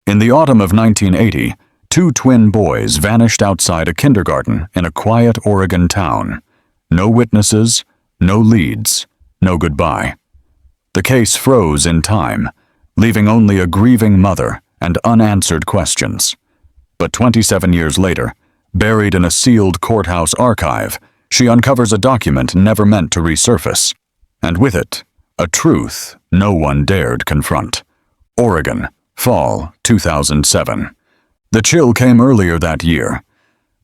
In the autumn of 1980, two twin boys vanished outside a kindergarten in a quiet Oregon town. No witnesses, no leads, no goodbye. The case froze in time, leaving only a grieving mother and unanswered questions. But 27 years later, buried in a sealed courthouse archive, she uncovers a document never meant to resurface, and with it, a truth no one dared confront. Oregon, fall 2007. The chill came earlier that year.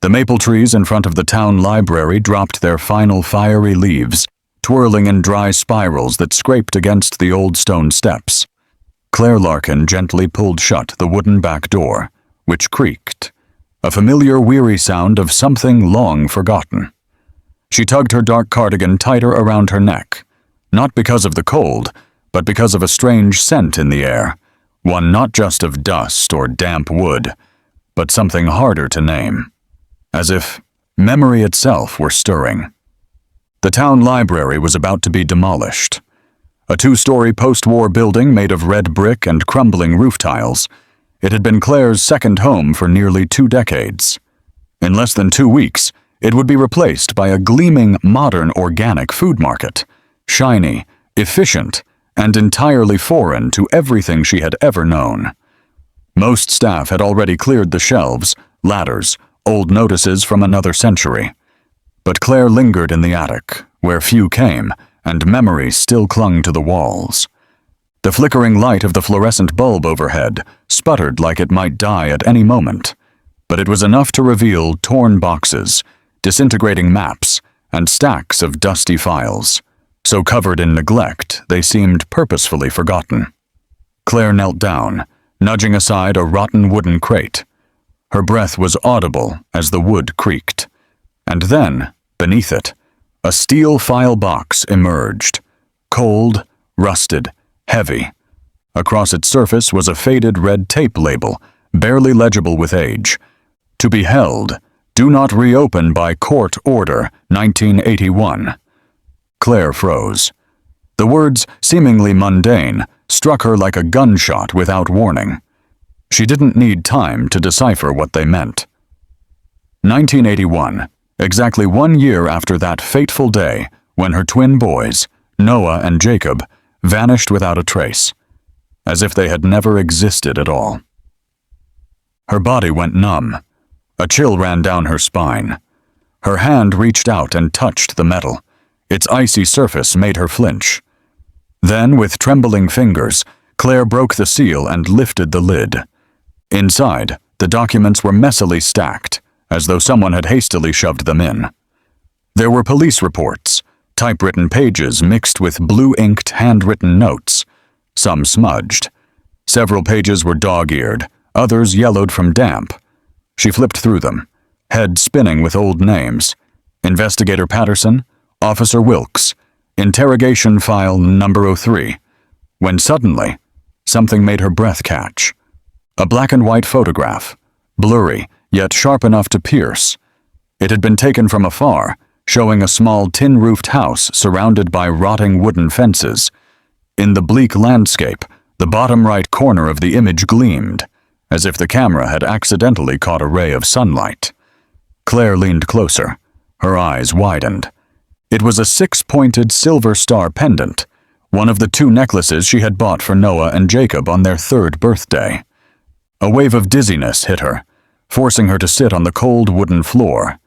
The maple trees in front of the town library dropped their final fiery leaves, twirling in dry spirals that scraped against the old stone steps. Claire Larkin gently pulled shut the wooden back door, which creaked, a familiar weary sound of something long forgotten. She tugged her dark cardigan tighter around her neck, not because of the cold, but because of a strange scent in the air, one not just of dust or damp wood, but something harder to name, as if memory itself were stirring. The town library was about to be demolished. A two-story post-war building made of red brick and crumbling roof tiles, it had been Claire's second home for nearly 2 decades. In less than 2 weeks, it would be replaced by a gleaming, modern organic food market, shiny, efficient, and entirely foreign to everything she had ever known. Most staff had already cleared the shelves, ladders, old notices from another century. But Claire lingered in the attic, where few came, and memories still clung to the walls. The flickering light of the fluorescent bulb overhead sputtered like it might die at any moment, but it was enough to reveal torn boxes, disintegrating maps, and stacks of dusty files, so covered in neglect they seemed purposefully forgotten. Claire knelt down, nudging aside a rotten wooden crate. Her breath was audible as the wood creaked. And then, beneath it, a steel file box emerged, cold, rusted, heavy. Across its surface was a faded red tape label, barely legible with age. To be held, do not reopen by court order, 1981. Claire froze. The words, seemingly mundane, struck her like a gunshot without warning. She didn't need time to decipher what they meant. 1981, exactly 1 year after that fateful day when her twin boys, Noah and Jacob, vanished without a trace, as if they had never existed at all. Her body went numb. A chill ran down her spine. Her hand reached out and touched the metal. Its icy surface made her flinch. Then, with trembling fingers, Claire broke the seal and lifted the lid. Inside, the documents were messily stacked, as though someone had hastily shoved them in. There were police reports, typewritten pages mixed with blue-inked handwritten notes, some smudged. Several pages were dog-eared, others yellowed from damp. She flipped through them, head spinning with old names. Investigator Patterson, Officer Wilkes, Interrogation File Number 03, when suddenly, something made her breath catch. A black-and-white photograph, blurry, yet sharp enough to pierce. It had been taken from afar, showing a small tin-roofed house surrounded by rotting wooden fences. In the bleak landscape, the bottom right corner of the image gleamed, as if the camera had accidentally caught a ray of sunlight. Claire leaned closer, her eyes widened. It was a 6-pointed silver star pendant, one of the 2 necklaces she had bought for Noah and Jacob on their 3rd birthday. A wave of dizziness hit her, forcing her to sit on the cold wooden floor.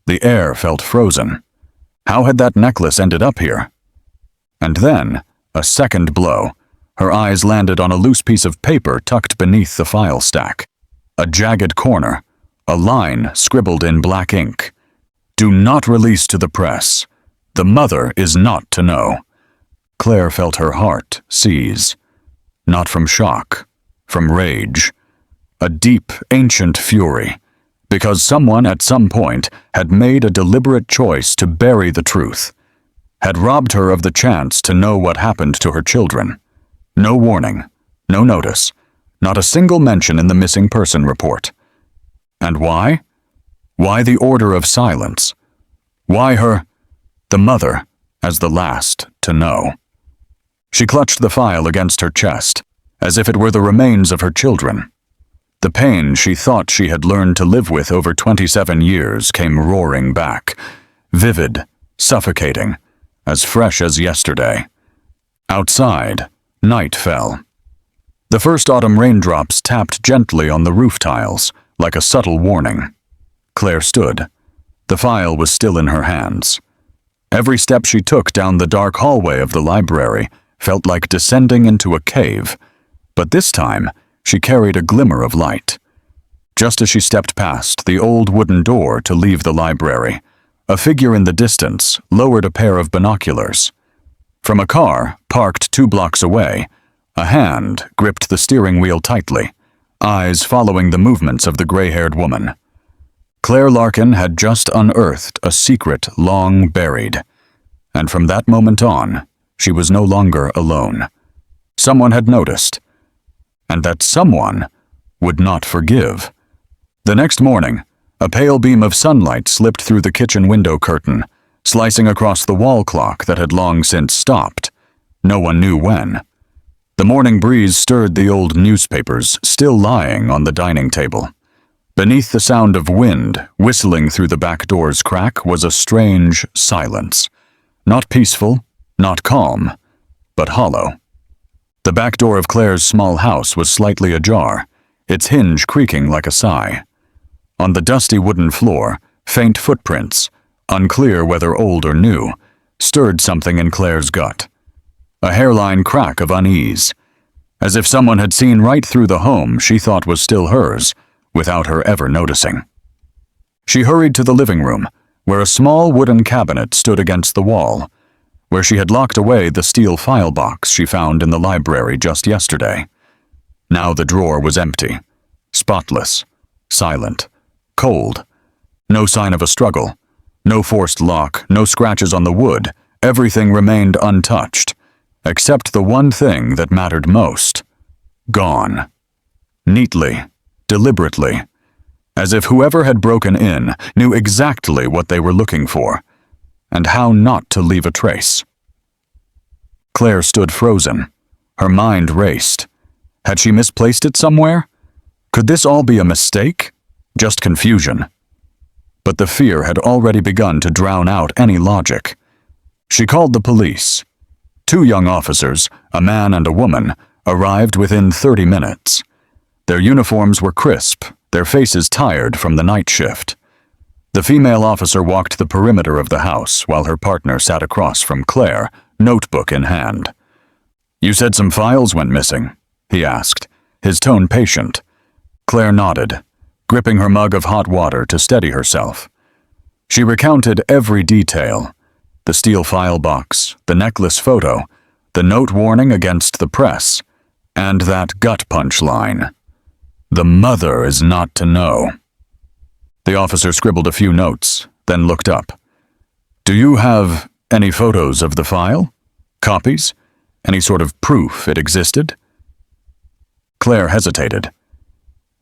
The air felt frozen. How had that necklace ended up here? And then, a second blow. Her eyes landed on a loose piece of paper tucked beneath the file stack. A jagged corner, a line scribbled in black ink. Do not release to the press. The mother is not to know. Claire felt her heart seize. Not from shock, from rage. A deep, ancient fury, because someone at some point had made a deliberate choice to bury the truth, had robbed her of the chance to know what happened to her children. No warning, no notice, not a single mention in the missing person report. And why? Why the order of silence? Why her, the mother, as the last to know? She clutched the file against her chest, as if it were the remains of her children. The pain she thought she had learned to live with over 27 years came roaring back, vivid, suffocating, as fresh as yesterday. Outside, night fell. The first autumn raindrops tapped gently on the roof tiles, like a subtle warning. Claire stood. The file was still in her hands. Every step she took down the dark hallway of the library felt like descending into a cave, but this time she carried a glimmer of light. Just as she stepped past the old wooden door to leave the library, a figure in the distance lowered a pair of binoculars. From a car parked 2 blocks away, a hand gripped the steering wheel tightly, eyes following the movements of the gray-haired woman. Claire Larkin had just unearthed a secret long buried, and from that moment on, she was no longer alone. Someone had noticed, and that someone would not forgive. The next morning, a pale beam of sunlight slipped through the kitchen window curtain, slicing across the wall clock that had long since stopped. No one knew when. The morning breeze stirred the old newspapers still lying on the dining table. Beneath the sound of wind whistling through the back door's crack was a strange silence. Not peaceful, not calm, but hollow. The back door of Claire's small house was slightly ajar, its hinge creaking like a sigh. On the dusty wooden floor, faint footprints, unclear whether old or new, stirred something in Claire's gut. A hairline crack of unease, as if someone had seen right through the home she thought was still hers, without her ever noticing. She hurried to the living room, where a small wooden cabinet stood against the wall, where she had locked away the steel file box she found in the library just yesterday. Now the drawer was empty, spotless, silent, cold. No sign of a struggle, no forced lock, no scratches on the wood. Everything remained untouched, except the one thing that mattered most. Gone. Neatly, deliberately, as if whoever had broken in knew exactly what they were looking for, and how not to leave a trace. Claire stood frozen. Her mind raced. Had she misplaced it somewhere? Could this all be a mistake? Just confusion? But the fear had already begun to drown out any logic. She called the police. 2 young officers, a man and a woman, arrived within 30 minutes. Their uniforms were crisp, their faces tired from the night shift. The female officer walked the perimeter of the house while her partner sat across from Claire, notebook in hand. "You said some files went missing?" he asked, his tone patient. Claire nodded, gripping her mug of hot water to steady herself. She recounted every detail: the steel file box, the necklace photo, the note warning against the press, and that gut punch line. "The mother is not to know." The officer scribbled a few notes, then looked up. "Do you have any photos of the file? Copies? Any sort of proof it existed?" Claire hesitated.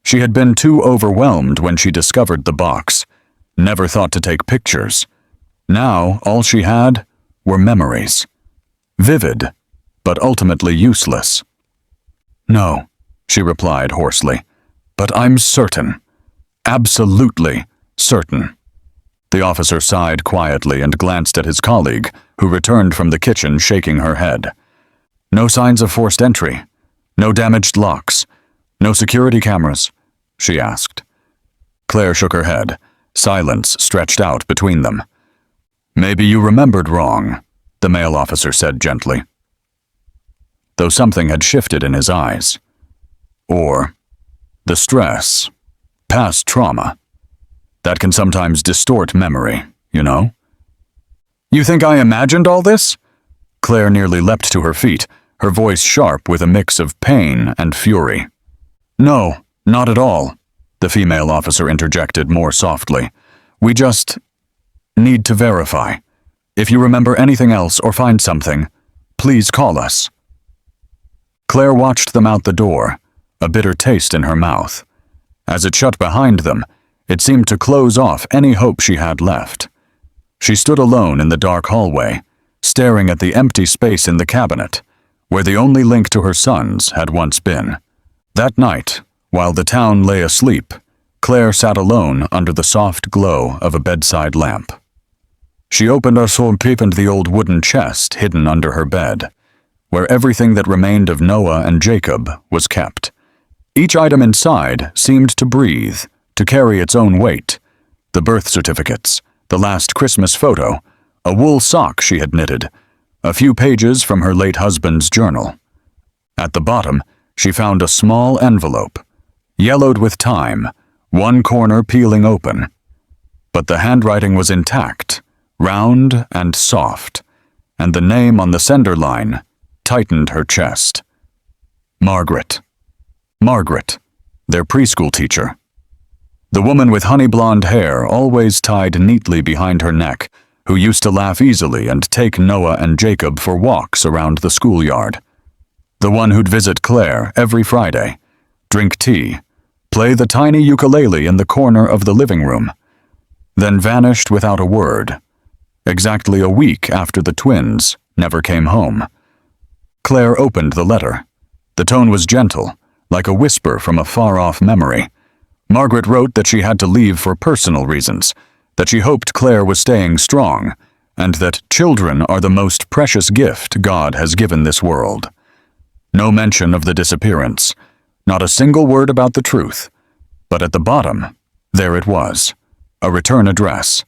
She had been too overwhelmed when she discovered the box, never thought to take pictures. Now all she had were memories. Vivid, but ultimately useless. "No," she replied hoarsely, "but I'm certain. Absolutely certain." The officer sighed quietly and glanced at his colleague, who returned from the kitchen shaking her head. "No signs of forced entry? No damaged locks? No security cameras?" she asked. Claire shook her head. Silence stretched out between them. "Maybe you remembered wrong," the male officer said gently, though something had shifted in his eyes. "Or the stress. Past trauma. That can sometimes distort memory, you know?" "You think I imagined all this?" Claire nearly leapt to her feet, her voice sharp with a mix of pain and fury. "No, not at all," the female officer interjected more softly. "We just need to verify. If you remember anything else or find something, please call us." Claire watched them out the door, a bitter taste in her mouth. As it shut behind them, it seemed to close off any hope she had left. She stood alone in the dark hallway, staring at the empty space in the cabinet, where the only link to her sons had once been. That night, While the town lay asleep, Claire sat alone under the soft glow of a bedside lamp. She opened her soul and peeped into the old wooden chest hidden under her bed, where everything that remained of Noah and Jacob was kept. Each item inside seemed to breathe, to carry its own weight. The birth certificates, the last Christmas photo, a wool sock she had knitted, a few pages from her late husband's journal. At the bottom, she found a small envelope, yellowed with time, one corner peeling open. But the handwriting was intact, round and soft, and the name on the sender line tightened her chest. Margaret. Margaret, their preschool teacher. The woman with honey blonde hair always tied neatly behind her neck, who used to laugh easily and take Noah and Jacob for walks around the schoolyard. The one who'd visit Claire every Friday, drink tea, play the tiny ukulele in the corner of the living room, then vanished without a word, exactly a week after the twins never came home. Claire opened the letter. The tone was gentle, like a whisper from a far-off memory. Margaret wrote that she had to leave for personal reasons, that she hoped Claire was staying strong, and that children are the most precious gift God has given this world. No mention of the disappearance, not a single word about the truth. But at the bottom, there it was, a return address,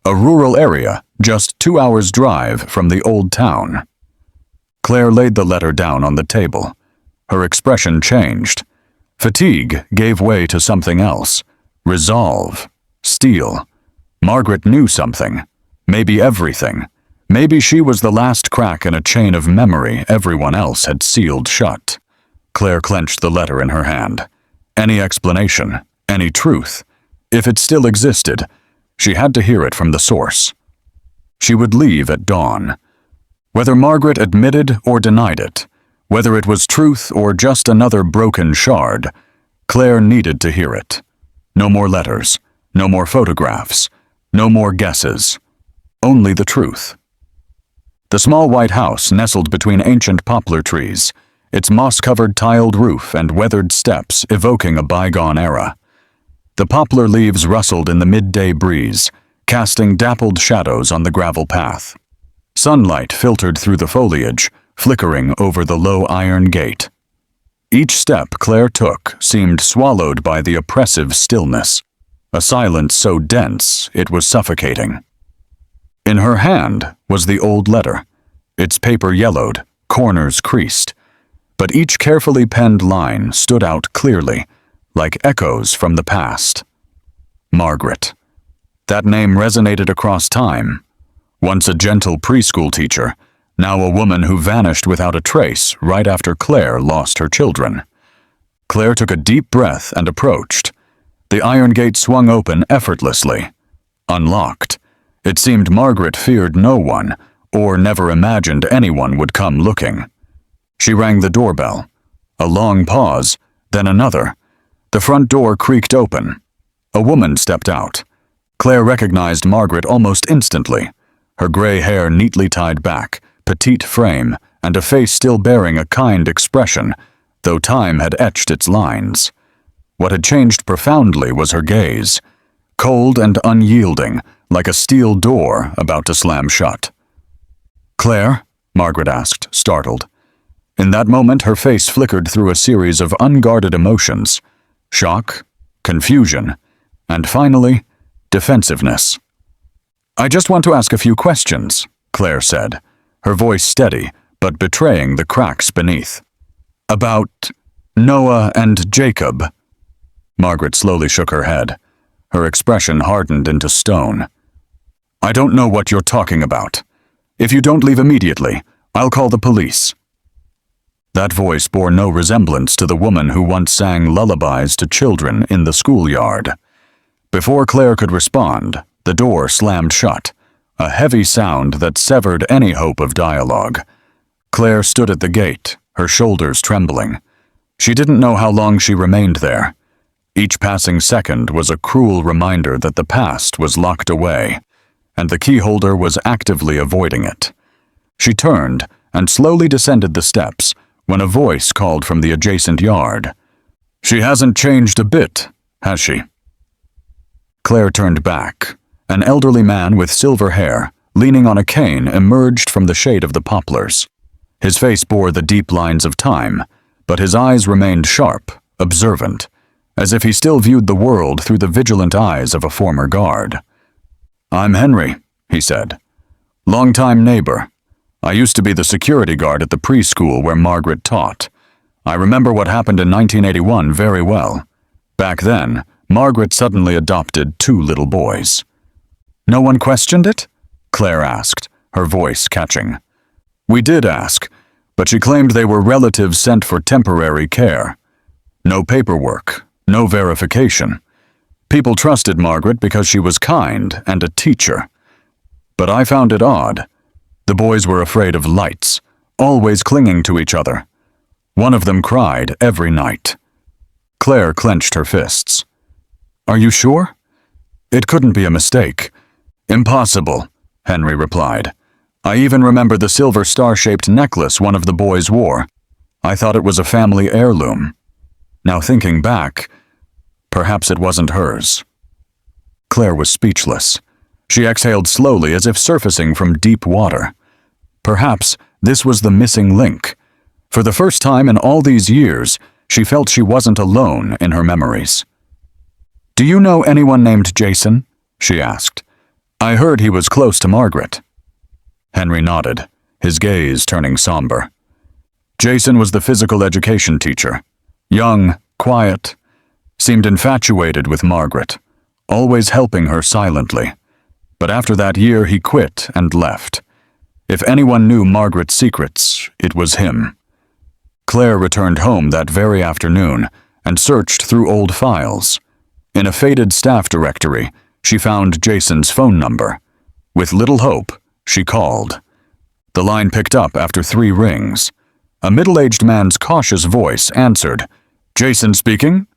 a rural area just 2 hours' drive from the old town. Claire laid the letter down on the table. Her expression changed. Fatigue gave way to something else. Resolve. Steel. Margaret knew something. Maybe everything. Maybe she was the last crack in a chain of memory everyone else had sealed shut. Claire clenched the letter in her hand. Any explanation, any truth, if it still existed, she had to hear it from the source. She would leave at dawn. Whether Margaret admitted or denied it, whether it was truth or just another broken shard, Claire needed to hear it. No more letters, no more photographs, no more guesses. Only the truth. The small white house nestled between ancient poplar trees, its moss-covered tiled roof and weathered steps evoking a bygone era. The poplar leaves rustled in the midday breeze, casting dappled shadows on the gravel path. Sunlight filtered through the foliage, flickering over the low iron gate. Each step Claire took seemed swallowed by the oppressive stillness, a silence so dense it was suffocating. In her hand was the old letter, its paper yellowed, corners creased, but each carefully penned line stood out clearly, like echoes from the past. Margaret. That name resonated across time. Once a gentle preschool teacher, now a woman who vanished without a trace right after Claire lost her children. Claire took a deep breath and approached. The iron gate swung open effortlessly. Unlocked. It seemed Margaret feared no one, or never imagined anyone would come looking. She rang the doorbell. A long pause, then another. The front door creaked open. A woman stepped out. Claire recognized Margaret almost instantly, her gray hair neatly tied back, petite frame, and a face still bearing a kind expression, though time had etched its lines. What had changed profoundly was her gaze, cold and unyielding, like a steel door about to slam shut. "Claire?" Margaret asked, startled. In that moment, her face flickered through a series of unguarded emotions: shock, confusion, and finally, defensiveness. "I just want to ask a few questions," Claire said, her voice steady but betraying the cracks beneath. "About Noah and Jacob." Margaret slowly shook her head. Her expression hardened into stone. "I don't know what you're talking about. If you don't leave immediately, I'll call the police." That voice bore no resemblance to the woman who once sang lullabies to children in the schoolyard. Before Claire could respond, the door slammed shut, a heavy sound that severed any hope of dialogue. Claire stood at the gate, her shoulders trembling. She didn't know how long she remained there. Each passing second was a cruel reminder that the past was locked away, and the keyholder was actively avoiding it. She turned and slowly descended the steps when a voice called from the adjacent yard. She hasn't changed a bit, has she? Claire turned back. An elderly man with silver hair, leaning on a cane, emerged from the shade of the poplars. His face bore the deep lines of time, but his eyes remained sharp, observant, as if he still viewed the world through the vigilant eyes of a former guard. "I'm Henry," he said. "Long-time neighbor. I used to be the security guard at the preschool where Margaret taught. I remember what happened in 1981 very well. Back then, Margaret suddenly adopted 2 little boys." "No one questioned it?" Claire asked, her voice catching. "We did ask, but she claimed they were relatives sent for temporary care. No paperwork, no verification. People trusted Margaret because she was kind and a teacher. But I found it odd. The boys were afraid of lights, always clinging to each other. One of them cried every night." Claire clenched her fists. "Are you sure?" "It couldn't be a mistake." "Impossible," Henry replied. "I even remember the silver star-shaped necklace one of the boys wore. I thought it was a family heirloom. Now thinking back, perhaps it wasn't hers." Claire was speechless. She exhaled slowly as if surfacing from deep water. Perhaps this was the missing link. For the first time in all these years, she felt she wasn't alone in her memories. "Do you know anyone named Jason?" she asked. "I heard he was close to Margaret." Henry nodded, his gaze turning somber. "Jason was the physical education teacher. Young, quiet, seemed infatuated with Margaret, always helping her silently. But after that year he quit and left. If anyone knew Margaret's secrets, it was him." Claire returned home that very afternoon and searched through old files. In a faded staff directory, she found Jason's phone number. With little hope, she called. The line picked up after 3 rings. A middle-aged man's cautious voice answered. "Jason speaking?"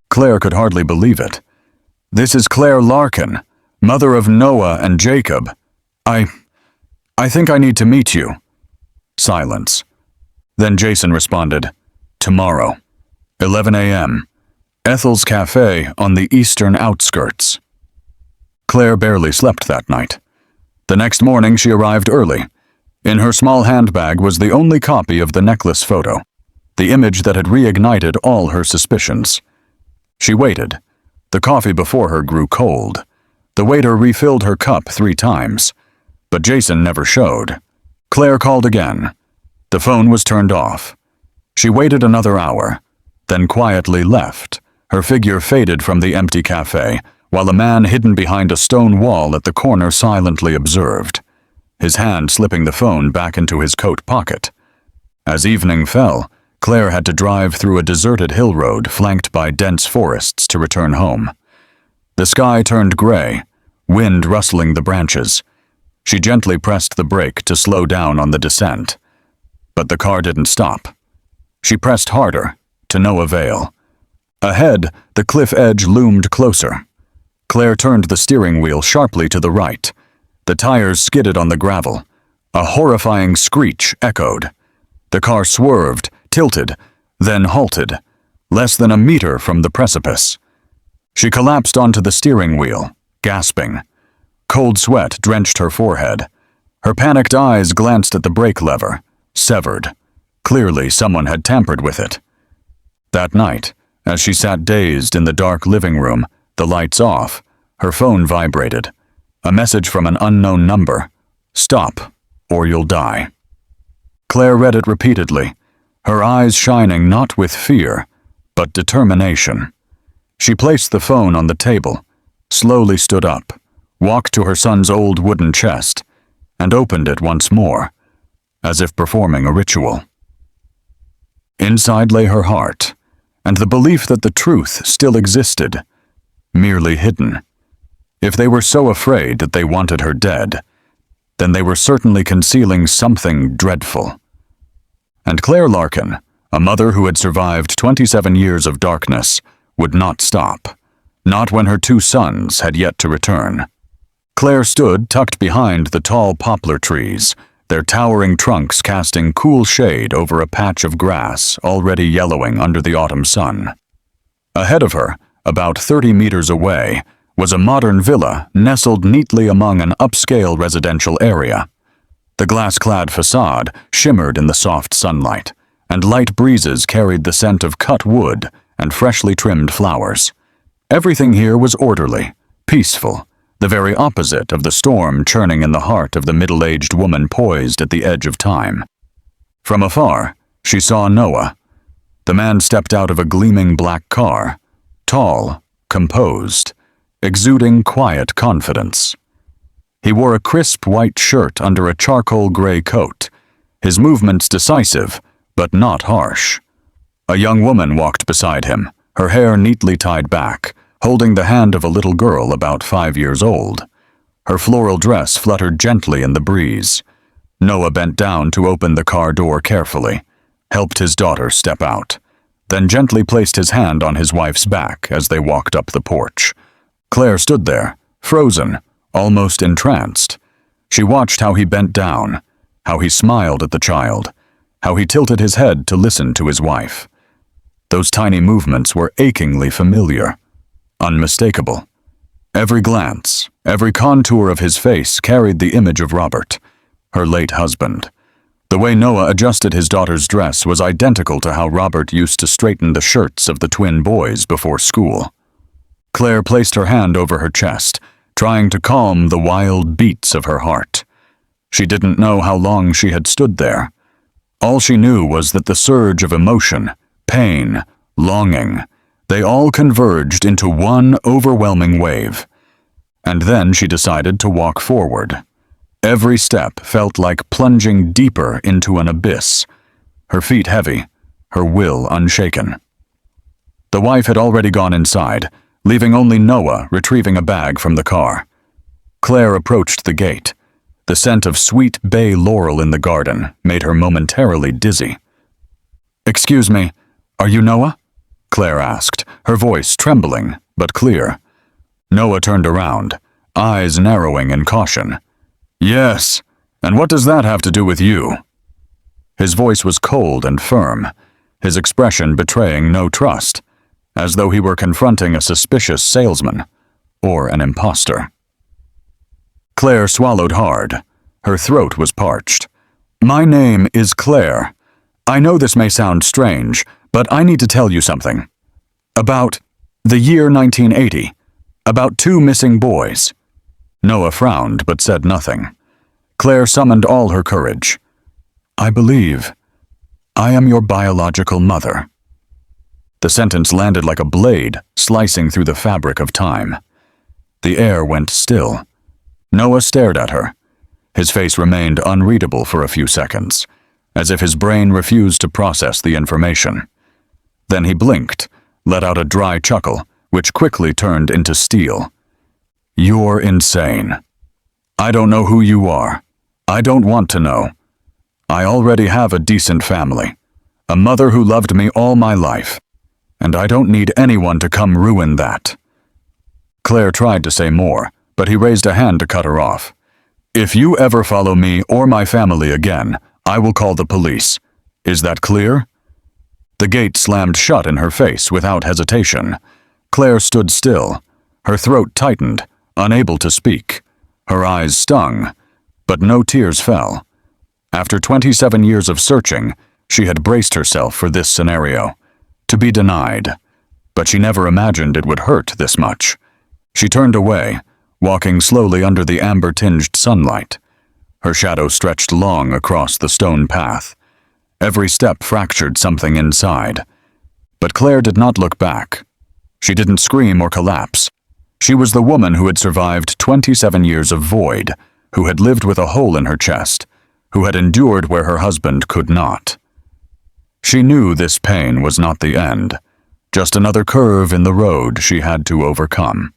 Claire could hardly believe it. "This is Claire Larkin, mother of Noah and Jacob. I think I need to meet you." Silence. Then Jason responded, "Tomorrow, 11 a.m., Ethel's Cafe on the eastern outskirts." Claire barely slept that night. The next morning she arrived early. In her small handbag was the only copy of the necklace photo, the image that had reignited all her suspicions. She waited. The coffee before her grew cold. The waiter refilled her cup 3 times, but Jason never showed. Claire called again. The phone was turned off. She waited another hour, then quietly left. Her figure faded from the empty cafe, while a man hidden behind a stone wall at the corner silently observed, his hand slipping the phone back into his coat pocket. As evening fell, Claire had to drive through a deserted hill road flanked by dense forests to return home. The sky turned gray, wind rustling the branches. She gently pressed the brake to slow down on the descent. But the car didn't stop. She pressed harder, to no avail. Ahead, the cliff edge loomed closer. Claire turned the steering wheel sharply to the right. The tires skidded on the gravel. A horrifying screech echoed. The car swerved, tilted, then halted, less than a meter from the precipice. She collapsed onto the steering wheel, gasping. Cold sweat drenched her forehead. Her panicked eyes glanced at the brake lever, severed. Clearly someone had tampered with it. That night, as she sat dazed in the dark living room, the lights off, her phone vibrated. A message from an unknown number. "Stop, or you'll die." Claire read it repeatedly, her eyes shining not with fear, but determination. She placed the phone on the table, slowly stood up, walked to her son's old wooden chest, and opened it once more, as if performing a ritual. Inside lay her heart, and the belief that the truth still existed, merely hidden. If they were so afraid that they wanted her dead, then they were certainly concealing something dreadful. And Claire Larkin, a mother who had survived 27 years of darkness, would not stop, not when her 2 sons had yet to return. Claire stood tucked behind the tall poplar trees, their towering trunks casting cool shade over a patch of grass already yellowing under the autumn sun. Ahead of her, about 30 meters away, was a modern villa nestled neatly among an upscale residential area. The glass-clad facade shimmered in the soft sunlight, and light breezes carried the scent of cut wood and freshly trimmed flowers. Everything here was orderly, peaceful, the very opposite of the storm churning in the heart of the middle-aged woman poised at the edge of time. From afar, she saw Noah. The man stepped out of a gleaming black car, tall, composed, exuding quiet confidence. He wore a crisp white shirt under a charcoal gray coat, his movements decisive, but not harsh. A young woman walked beside him, her hair neatly tied back, holding the hand of a little girl about 5 years old. Her floral dress fluttered gently in the breeze. Noah bent down to open the car door carefully, helped his daughter step out, then gently placed his hand on his wife's back as they walked up the porch. Claire stood there, frozen, almost entranced. She watched how he bent down, how he smiled at the child, how he tilted his head to listen to his wife. Those tiny movements were achingly familiar, unmistakable. Every glance, every contour of his face carried the image of Robert, her late husband. The way Noah adjusted his daughter's dress was identical to how Robert used to straighten the shirts of the twin boys before school. Claire placed her hand over her chest, trying to calm the wild beats of her heart. She didn't know how long she had stood there. All she knew was that the surge of emotion, pain, longing, they all converged into one overwhelming wave. And then she decided to walk forward. Every step felt like plunging deeper into an abyss, her feet heavy, her will unshaken. The wife had already gone inside, leaving only Noah retrieving a bag from the car. Claire approached the gate. The scent of sweet bay laurel in the garden made her momentarily dizzy. "Excuse me, are you Noah?" Claire asked, her voice trembling, but clear. Noah turned around, eyes narrowing in caution. "Yes, and what does that have to do with you?" His voice was cold and firm, his expression betraying no trust, as though he were confronting a suspicious salesman or an imposter. Claire swallowed hard. Her throat was parched. "My name is Claire. I know this may sound strange, but I need to tell you something. About the year 1980. About 2 missing boys." Noah frowned but said nothing. Claire summoned all her courage. "I believe I am your biological mother." The sentence landed like a blade, slicing through the fabric of time. The air went still. Noah stared at her. His face remained unreadable for a few seconds, as if his brain refused to process the information. Then he blinked, let out a dry chuckle, which quickly turned into steel. "You're insane. I don't know who you are. I don't want to know. I already have a decent family, a mother who loved me all my life, and I don't need anyone to come ruin that." Claire tried to say more, but he raised a hand to cut her off. "If you ever follow me or my family again, I will call the police. Is that clear?" The gate slammed shut in her face without hesitation. Claire stood still, her throat tightened, unable to speak. Her eyes stung, but no tears fell. After 27 years of searching, she had braced herself for this scenario. To be denied, but she never imagined it would hurt this much. She turned away, walking slowly under the amber-tinged sunlight. Her shadow stretched long across the stone path. Every step fractured something inside. But Claire did not look back. She didn't scream or collapse. She was the woman who had survived 27 years of void, who had lived with a hole in her chest, who had endured where her husband could not. She knew this pain was not the end, just another curve in the road she had to overcome.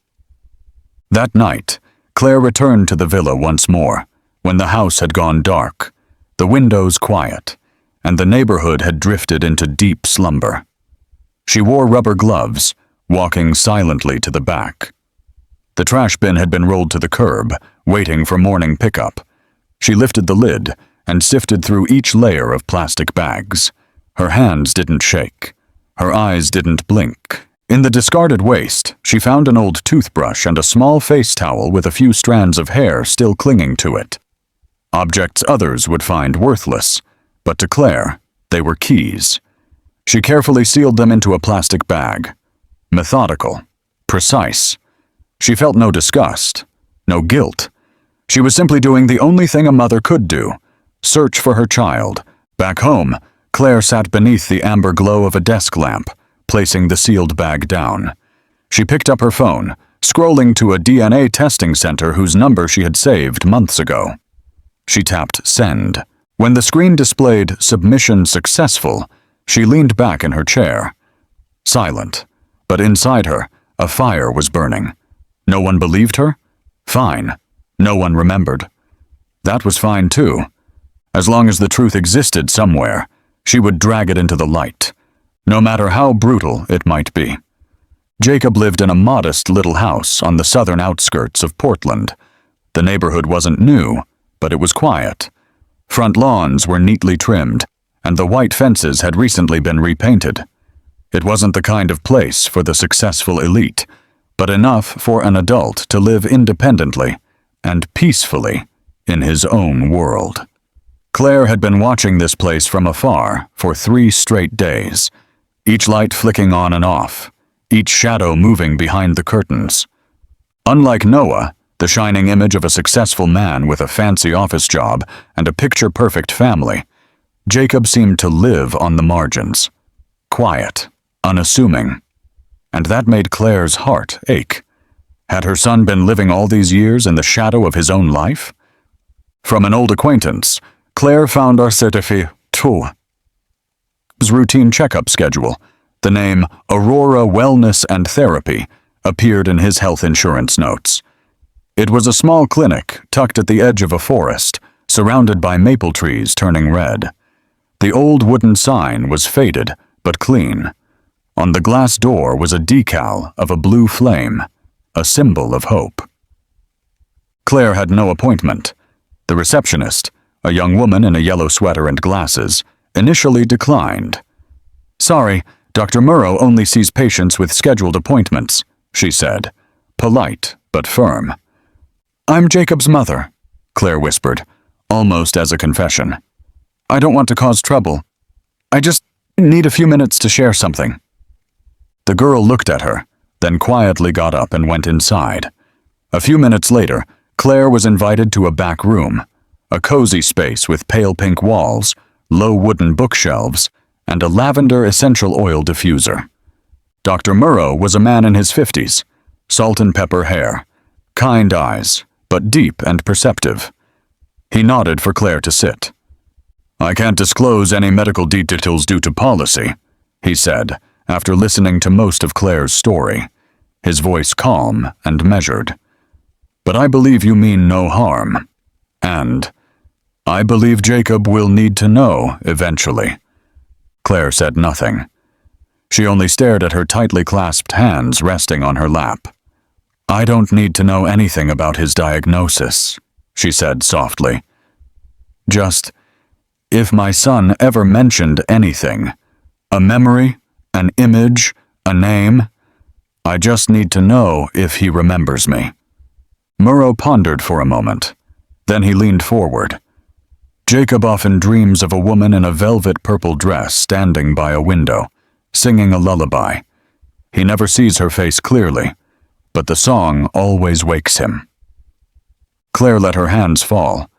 That night, Claire returned to the villa once more, when the house had gone dark, the windows quiet, and the neighborhood had drifted into deep slumber. She wore rubber gloves, walking silently to the back. The trash bin had been rolled to the curb, waiting for morning pickup. She lifted the lid, and sifted through each layer of plastic bags. Her hands didn't shake. Her eyes didn't blink. In the discarded waste, she found an old toothbrush and a small face towel with a few strands of hair still clinging to it. Objects others would find worthless, but to Claire, they were keys. She carefully sealed them into a plastic bag. Methodical. Precise. She felt no disgust, no guilt. She was simply doing the only thing a mother could do: search for her child. Back home, Claire sat beneath the amber glow of a desk lamp, placing the sealed bag down. She picked up her phone, scrolling to a DNA testing center whose number she had saved months ago. She tapped send. When the screen displayed submission successful, she leaned back in her chair. Silent, but inside her, a fire was burning. No one believed her? Fine. No one remembered. That was fine too. As long as the truth existed somewhere, she would drag it into the light, no matter how brutal it might be. Jacob lived in a modest little house on the southern outskirts of Portland. The neighborhood wasn't new, but it was quiet. Front lawns were neatly trimmed, and the white fences had recently been repainted. It wasn't the kind of place for the successful elite, but enough for an adult to live independently and peacefully in his own world. Claire had been watching this place from afar for 3 straight days, each light flicking on and off, each shadow moving behind the curtains. Unlike Noah, the shining image of a successful man with a fancy office job and a picture-perfect family, Jacob seemed to live on the margins, quiet, unassuming. And that made Claire's heart ache. Had her son been living all these years in the shadow of his own life? From an old acquaintance, Claire found our certificate routine checkup schedule. The name Aurora Wellness and Therapy appeared in his health insurance notes. It was a small clinic tucked at the edge of a forest, surrounded by maple trees turning red. The old wooden sign was faded but clean. On the glass door was a decal of a blue flame, a symbol of hope. Claire had no appointment. The receptionist, a young woman in a yellow sweater and glasses, initially declined. "Sorry, Dr. Murrow only sees patients with scheduled appointments," she said, polite but firm. "I'm Jacob's mother," Claire whispered, almost as a confession. "I don't want to cause trouble. I just need a few minutes to share something." The girl looked at her, then quietly got up and went inside. A few minutes later, Claire was invited to a back room, a cozy space with pale pink walls, low wooden bookshelves, and a lavender essential oil diffuser. Dr. Murrow was a man in his 50s, salt and pepper hair, kind eyes, but deep and perceptive. He nodded for Claire to sit. "I can't disclose any medical details due to policy," he said, after listening to most of Claire's story, his voice calm and measured. "But I believe you mean no harm. And I believe Jacob will need to know eventually." Claire said nothing. She only stared at her tightly clasped hands resting on her lap. "I don't need to know anything about his diagnosis," she said softly. "Just, if my son ever mentioned anything, a memory, an image, a name, I just need to know if he remembers me." Murrow pondered for a moment. Then he leaned forward. "Jacob often dreams of a woman in a velvet purple dress standing by a window, singing a lullaby. He never sees her face clearly, but the song always wakes him." Claire let her hands fall.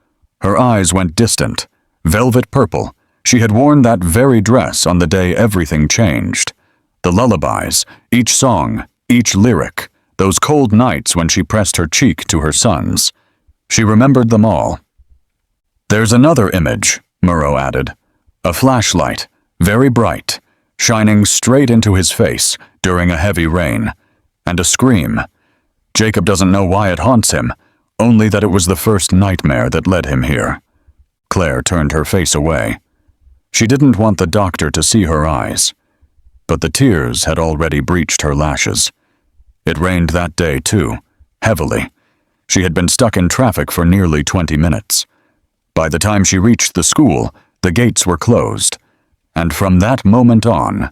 Her eyes went distant. Velvet purple. She had worn that very dress on the day everything changed. The lullabies, each song, each lyric, those cold nights when she pressed her cheek to her son's. She remembered them all. "There's another image," Murrow added. "A flashlight, very bright, shining straight into his face during a heavy rain. And a scream. Jacob doesn't know why it haunts him, only that it was the first nightmare that led him here." Claire turned her face away. She didn't want the doctor to see her eyes, but the tears had already breached her lashes. It rained that day too, heavily. She had been stuck in traffic for nearly 20 minutes. By the time she reached the school, the gates were closed, and from that moment on,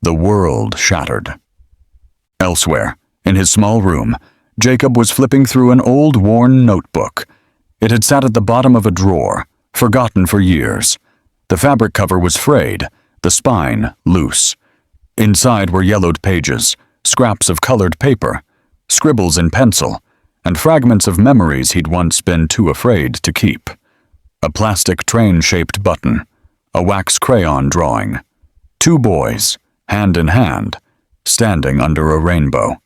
the world shattered. Elsewhere, in his small room, Jacob was flipping through an old, worn notebook. It had sat at the bottom of a drawer, forgotten for years. The fabric cover was frayed, the spine loose. Inside were yellowed pages, scraps of colored paper, scribbles in pencil, and fragments of memories he'd once been too afraid to keep. A plastic train-shaped button, a wax crayon drawing, 2 boys, hand in hand, standing under a rainbow,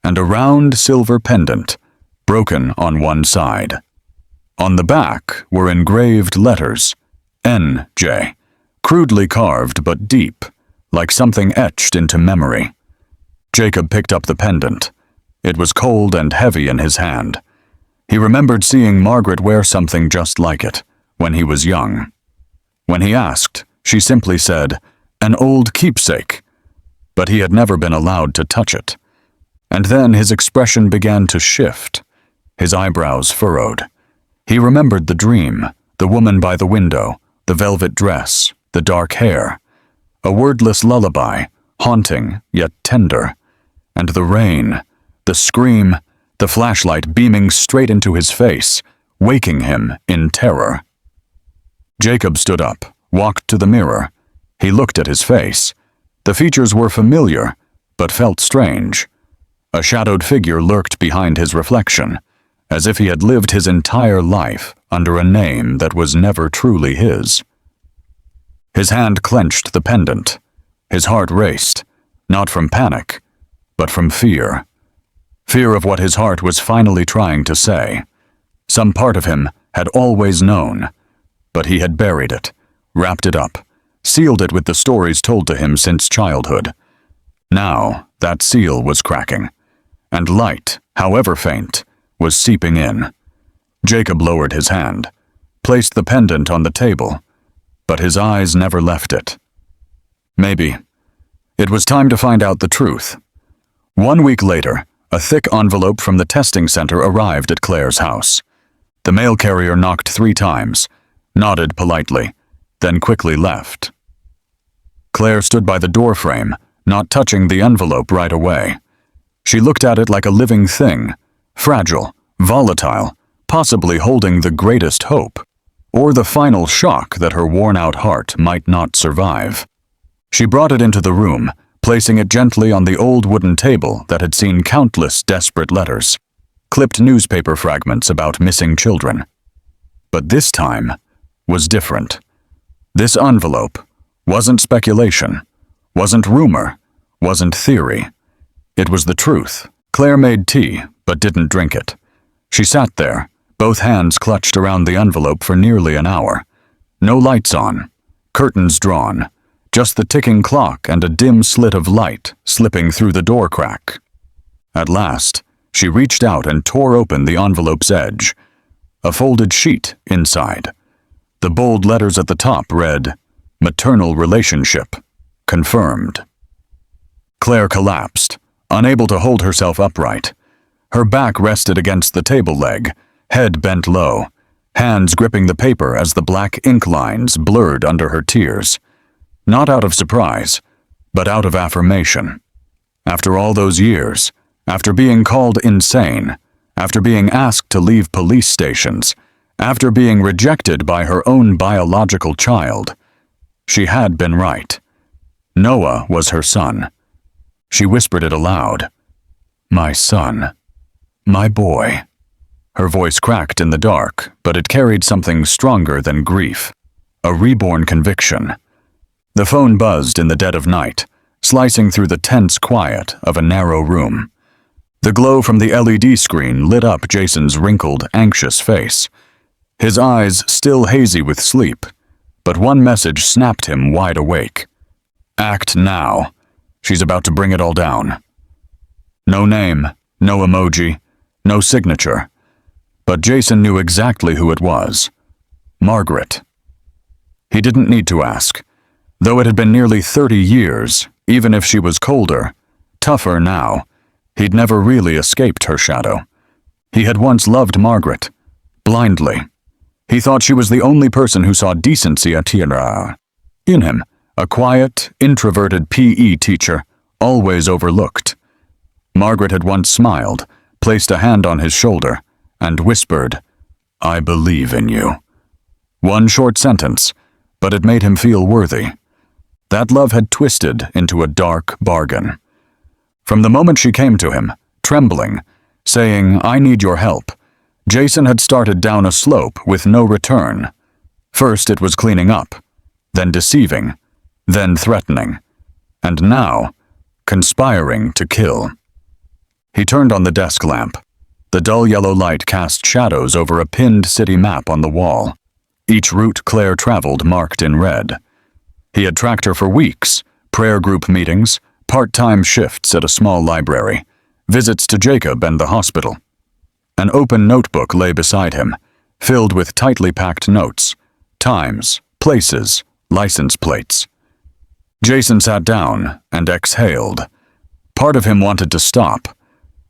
and a round silver pendant, broken on one side. On the back were engraved letters, N.J., crudely carved but deep, like something etched into memory. Jacob picked up the pendant. It was cold and heavy in his hand. He remembered seeing Margaret wear something just like it when he was young. When he asked, she simply said, "An old keepsake," but he had never been allowed to touch it. And then his expression began to shift. His eyebrows furrowed. He remembered the dream, the woman by the window, the velvet dress, the dark hair, a wordless lullaby, haunting yet tender, and the rain, the scream, the flashlight beaming straight into his face, waking him in terror. Jacob stood up, walked to the mirror. He looked at his face. The features were familiar, but felt strange. A shadowed figure lurked behind his reflection, as if he had lived his entire life under a name that was never truly his. His hand clenched the pendant. His heart raced, not from panic, but from fear. Fear of what his heart was finally trying to say. Some part of him had always known, but he had buried it, wrapped it up, sealed it with the stories told to him since childhood. Now that seal was cracking, and light, however faint, was seeping in. Jacob lowered his hand, placed the pendant on the table, but his eyes never left it. Maybe. It was time to find out the truth. 1 week later, a thick envelope from the testing center arrived at Claire's house. The mail carrier knocked 3 times, nodded politely, then quickly left. Claire stood by the doorframe, not touching the envelope right away. She looked at it like a living thing, fragile, volatile, possibly holding the greatest hope, or the final shock that her worn-out heart might not survive. She brought it into the room, placing it gently on the old wooden table that had seen countless desperate letters, clipped newspaper fragments about missing children. But this time was different. This envelope wasn't speculation, wasn't rumor, wasn't theory. It was the truth. Claire made tea, but didn't drink it. She sat there, both hands clutched around the envelope for nearly an hour. No lights on, curtains drawn, just the ticking clock and a dim slit of light slipping through the door crack. At last, she reached out and tore open the envelope's edge. A folded sheet inside. The bold letters at the top read, "Maternal relationship. Confirmed." Claire collapsed, unable to hold herself upright. Her back rested against the table leg, head bent low, hands gripping the paper as the black ink lines blurred under her tears. Not out of surprise, but out of affirmation. After all those years, after being called insane, after being asked to leave police stations, after being rejected by her own biological child, she had been right. Noah was her son. She whispered it aloud. "My son. My boy." Her voice cracked in the dark, but it carried something stronger than grief. A reborn conviction. The phone buzzed in the dead of night, slicing through the tense quiet of a narrow room. The glow from the LED screen lit up Jason's wrinkled, anxious face. His eyes still hazy with sleep, but one message snapped him wide awake. "Act now. She's about to bring it all down." No name, no emoji, no signature. But Jason knew exactly who it was. Margaret. He didn't need to ask. Though it had been nearly 30 years, even if she was colder, tougher now, he'd never really escaped her shadow. He had once loved Margaret, blindly. He thought she was the only person who saw decency at Tierra. In him, a quiet, introverted PE teacher, always overlooked. Margaret had once smiled, placed a hand on his shoulder, and whispered, "I believe in you." One short sentence, but it made him feel worthy. That love had twisted into a dark bargain. From the moment she came to him, trembling, saying, "I need your help," Jason had started down a slope with no return. First it was cleaning up, then deceiving, then threatening, and now conspiring to kill. He turned on the desk lamp. The dull yellow light cast shadows over a pinned city map on the wall, each route Claire traveled marked in red. He had tracked her for weeks: prayer group meetings, part-time shifts at a small library, visits to Jacob and the hospital. An open notebook lay beside him, filled with tightly packed notes, times, places, license plates. Jason sat down and exhaled. Part of him wanted to stop,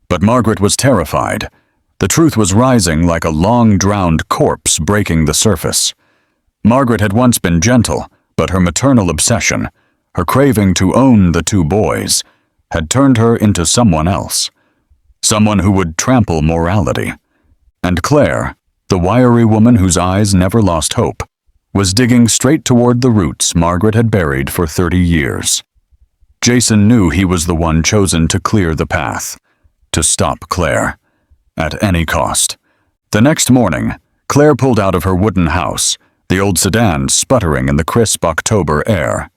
but Margaret was terrified. The truth was rising like a long-drowned corpse breaking the surface. Margaret had once been gentle, but her maternal obsession, her craving to own the two boys, had turned her into someone else. Someone who would trample morality. And Claire, the wiry woman whose eyes never lost hope, was digging straight toward the roots Margaret had buried for 30 years. Jason knew he was the one chosen to clear the path, to stop Claire, at any cost. The next morning, Claire pulled out of her wooden house, the old sedan sputtering in the crisp October air.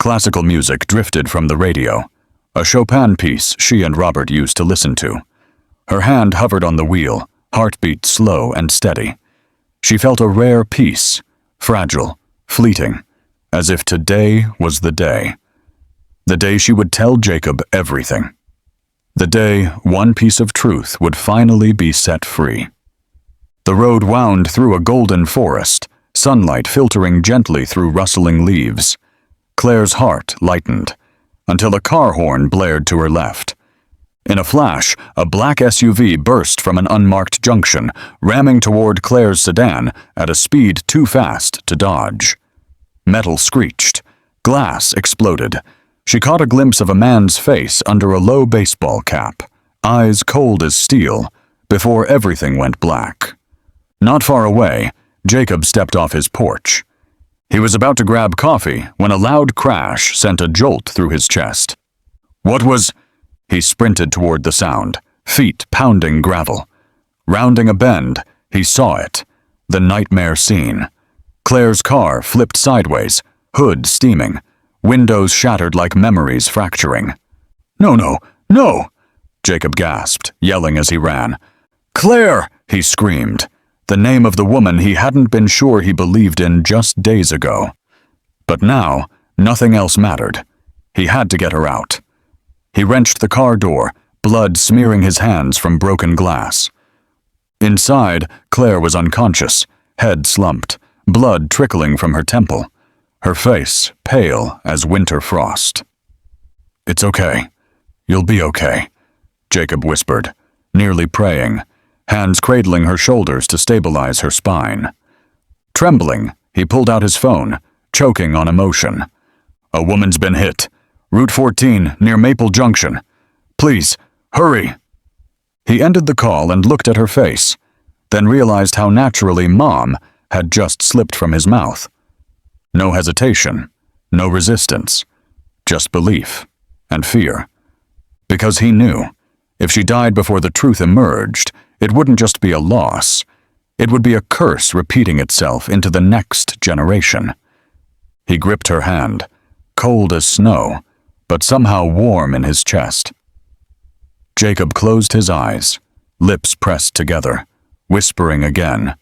Classical music drifted from the radio, a Chopin piece she and Robert used to listen to. Her hand hovered on the wheel, heartbeat slow and steady. She felt a rare peace, fragile, fleeting, as if today was the day. The day she would tell Jacob everything. The day one piece of truth would finally be set free. The road wound through a golden forest, sunlight filtering gently through rustling leaves. Claire's heart lightened, until a car horn blared to her left. In a flash, a black SUV burst from an unmarked junction, ramming toward Claire's sedan at a speed too fast to dodge. Metal screeched. Glass exploded. She caught a glimpse of a man's face under a low baseball cap, eyes cold as steel, before everything went black. Not far away, Jacob stepped off his porch. He was about to grab coffee when a loud crash sent a jolt through his chest. What was... He sprinted toward the sound, feet pounding gravel. Rounding a bend, he saw it, the nightmare scene. Claire's car flipped sideways, hood steaming, windows shattered like memories fracturing. "No, no, no!" Jacob gasped, yelling as he ran. "Claire!" he screamed, the name of the woman he hadn't been sure he believed in just days ago. But now, nothing else mattered. He had to get her out. He wrenched the car door, blood smearing his hands from broken glass. Inside, Claire was unconscious, head slumped, blood trickling from her temple, her face pale as winter frost. "It's okay. You'll be okay," Jacob whispered, nearly praying, hands cradling her shoulders to stabilize her spine. Trembling, he pulled out his phone, choking on emotion. "A woman's been hit. Route 14, near Maple Junction. Please, hurry." He ended the call and looked at her face, then realized how naturally Mom had just slipped from his mouth. No hesitation, no resistance, just belief and fear. Because he knew, if she died before the truth emerged, it wouldn't just be a loss. It would be a curse repeating itself into the next generation. He gripped her hand, cold as snow, but somehow warm in his chest. Jacob closed his eyes, lips pressed together, whispering again,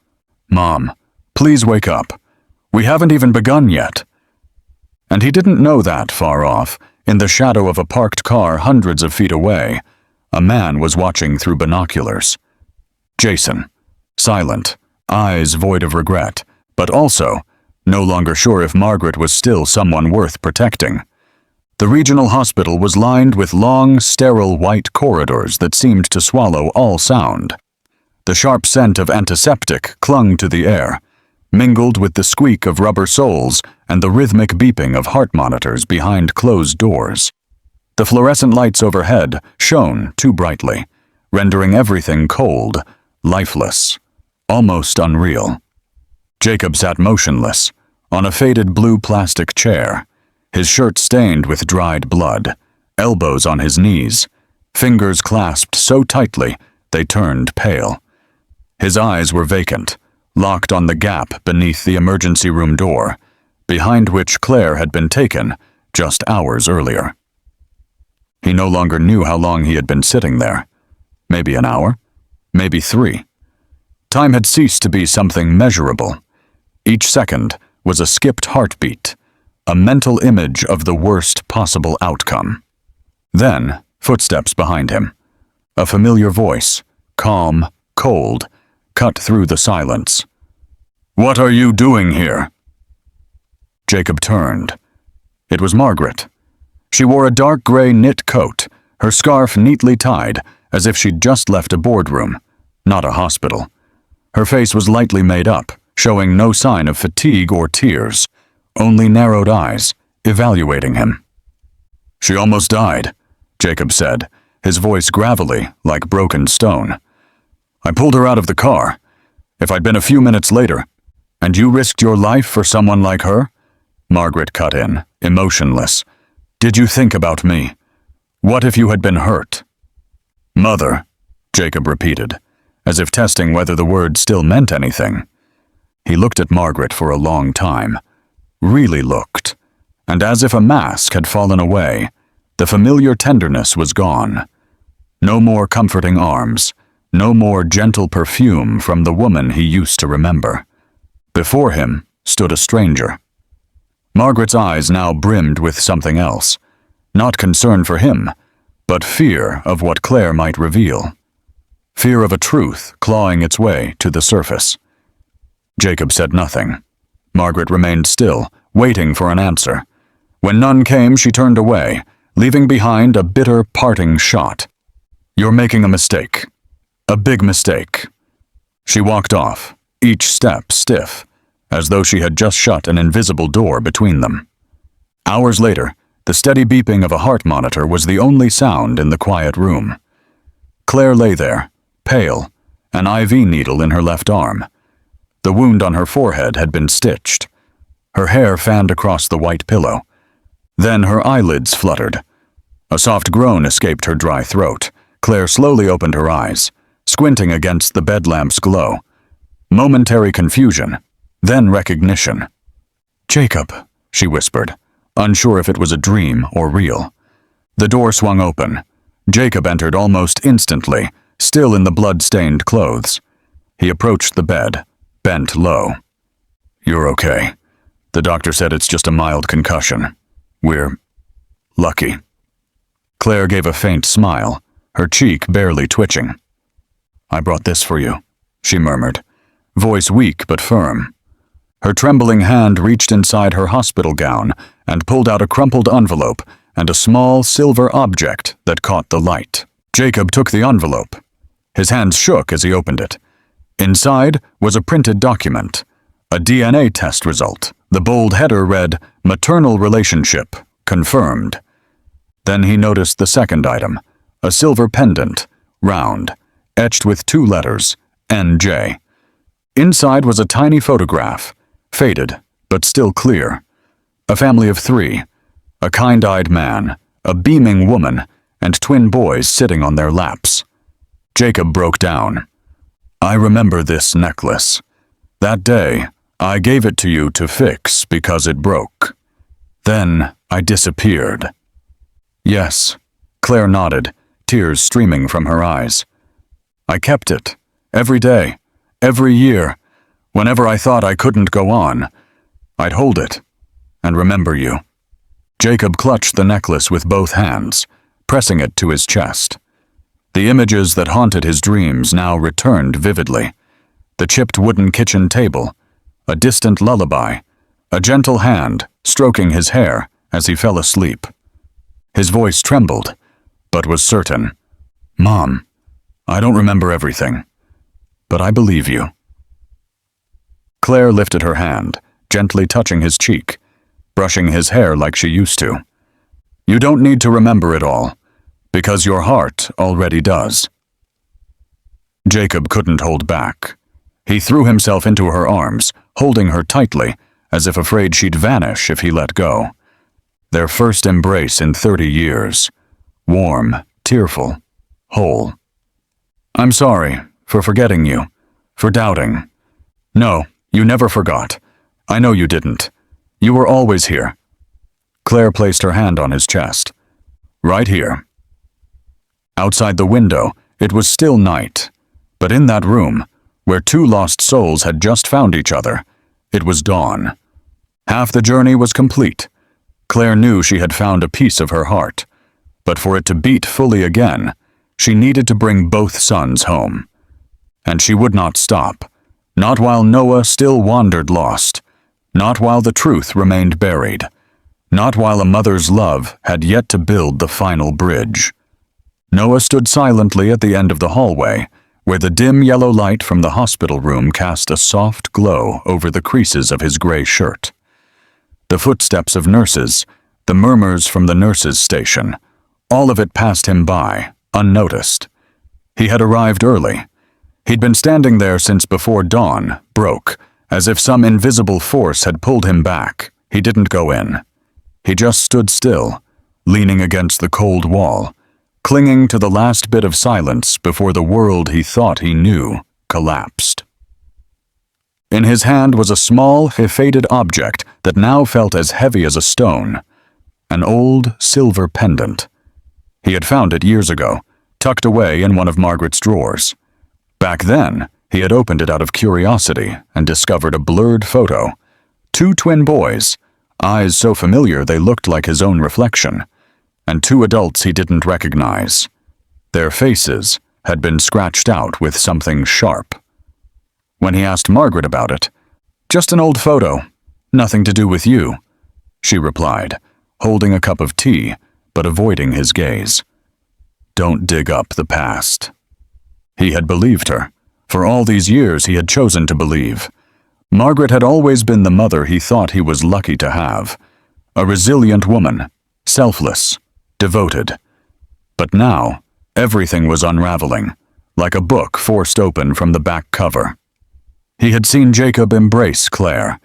"Mom, please wake up. We haven't even begun yet." And he didn't know that far off, in the shadow of a parked car hundreds of feet away, a man was watching through binoculars. Jason, silent, eyes void of regret, but also no longer sure if Margaret was still someone worth protecting. The regional hospital was lined with long, sterile white corridors that seemed to swallow all sound. The sharp scent of antiseptic clung to the air, mingled with the squeak of rubber soles and the rhythmic beeping of heart monitors behind closed doors. The fluorescent lights overhead shone too brightly, rendering everything cold, lifeless, almost unreal. Jacob sat motionless, on a faded blue plastic chair, his shirt stained with dried blood, elbows on his knees, fingers clasped so tightly they turned pale. His eyes were vacant, locked on the gap beneath the emergency room door, behind which Claire had been taken just hours earlier. He no longer knew how long he had been sitting there. Maybe an hour, maybe 3. Time had ceased to be something measurable. Each second was a skipped heartbeat, a mental image of the worst possible outcome. Then, footsteps behind him. A familiar voice, calm, cold, cut through the silence. "What are you doing here?" Jacob turned. It was Margaret. She wore a dark gray knit coat, her scarf neatly tied, as if she'd just left a boardroom, not a hospital. Her face was lightly made up, showing no sign of fatigue or tears, only narrowed eyes, evaluating him. "She almost died," Jacob said, his voice gravelly like broken stone. "I pulled her out of the car. If I'd been a few minutes later, and you risked your life for someone like her?" Margaret cut in, emotionless. "Did you think about me? What if you had been hurt?" "Mother," Jacob repeated, as if testing whether the word still meant anything. He looked at Margaret for a long time, really looked, and as if a mask had fallen away, the familiar tenderness was gone. No more comforting arms, no more gentle perfume from the woman he used to remember. Before him stood a stranger. Margaret's eyes now brimmed with something else, not concern for him, but fear of what Claire might reveal. Fear of a truth clawing its way to the surface. Jacob said nothing. Margaret remained still, waiting for an answer. When none came, she turned away, leaving behind a bitter parting shot. "You're making a mistake. A big mistake." She walked off, each step stiff, as though she had just shut an invisible door between them. Hours later, the steady beeping of a heart monitor was the only sound in the quiet room. Claire lay there, pale, an IV needle in her left arm. The wound on her forehead had been stitched. Her hair fanned across the white pillow. Then her eyelids fluttered. A soft groan escaped her dry throat. Claire slowly opened her eyes, squinting against the bed lamp's glow. Momentary confusion, then recognition. "Jacob," she whispered, unsure if it was a dream or real. The door swung open. Jacob entered almost instantly, still in the blood-stained clothes. He approached the bed, bent low. "You're okay. The doctor said it's just a mild concussion. We're lucky." Claire gave a faint smile, her cheek barely twitching. "I brought this for you," she murmured, voice weak but firm. Her trembling hand reached inside her hospital gown and pulled out a crumpled envelope and a small silver object that caught the light. Jacob took the envelope. His hands shook as he opened it. Inside was a printed document, a DNA test result. The bold header read, "Maternal relationship, confirmed." Then he noticed the second item, a silver pendant, round, etched with 2 letters, NJ. Inside was a tiny photograph, faded, but still clear. A family of 3, a kind-eyed man, a beaming woman, and twin boys sitting on their laps. Jacob broke down. "I remember this necklace. That day, I gave it to you to fix because it broke. Then I disappeared." "Yes," Claire nodded, tears streaming from her eyes. "I kept it, every day, every year. Whenever I thought I couldn't go on, I'd hold it and remember you." Jacob clutched the necklace with both hands, pressing it to his chest. The images that haunted his dreams now returned vividly. The chipped wooden kitchen table, a distant lullaby, a gentle hand stroking his hair as he fell asleep. His voice trembled, but was certain. "Mom, I don't remember everything, but I believe you." Claire lifted her hand, gently touching his cheek, brushing his hair like she used to. You don't need to remember it all, because your heart already does. Jacob couldn't hold back. He threw himself into her arms, holding her tightly, as if afraid she'd vanish if he let go. Their first embrace in 30 years. Warm, tearful, whole. I'm sorry for forgetting you, for doubting. No, you never forgot. I know you didn't. You were always here. Claire placed her hand on his chest. Right here. Outside the window, it was still night, but in that room, where two lost souls had just found each other, it was dawn. Half the journey was complete. Claire knew she had found a piece of her heart, but for it to beat fully again, she needed to bring both sons home. And she would not stop, not while Noah still wandered lost, not while the truth remained buried, not while a mother's love had yet to build the final bridge. Noah stood silently at the end of the hallway, where the dim yellow light from the hospital room cast a soft glow over the creases of his gray shirt. The footsteps of nurses, the murmurs from the nurses' station, all of it passed him by, unnoticed. He had arrived early. He'd been standing there since before dawn broke, as if some invisible force had pulled him back. He didn't go in. He just stood still, leaning against the cold wall, clinging to the last bit of silence before the world he thought he knew collapsed. In his hand was a small, faded object that now felt as heavy as a stone, an old silver pendant. He had found it years ago, tucked away in one of Margaret's drawers. Back then, he had opened it out of curiosity and discovered a blurred photo. Two twin boys, eyes so familiar they looked like his own reflection, and two adults he didn't recognize. Their faces had been scratched out with something sharp. When he asked Margaret about it, "Just an old photo, nothing to do with you," she replied, holding a cup of tea, but avoiding his gaze. Don't dig up the past. He had believed her. For all these years he had chosen to believe. Margaret had always been the mother he thought he was lucky to have. A resilient woman, selfless, devoted. But now, everything was unraveling, like a book forced open from the back cover. He had seen Jacob embrace Claire,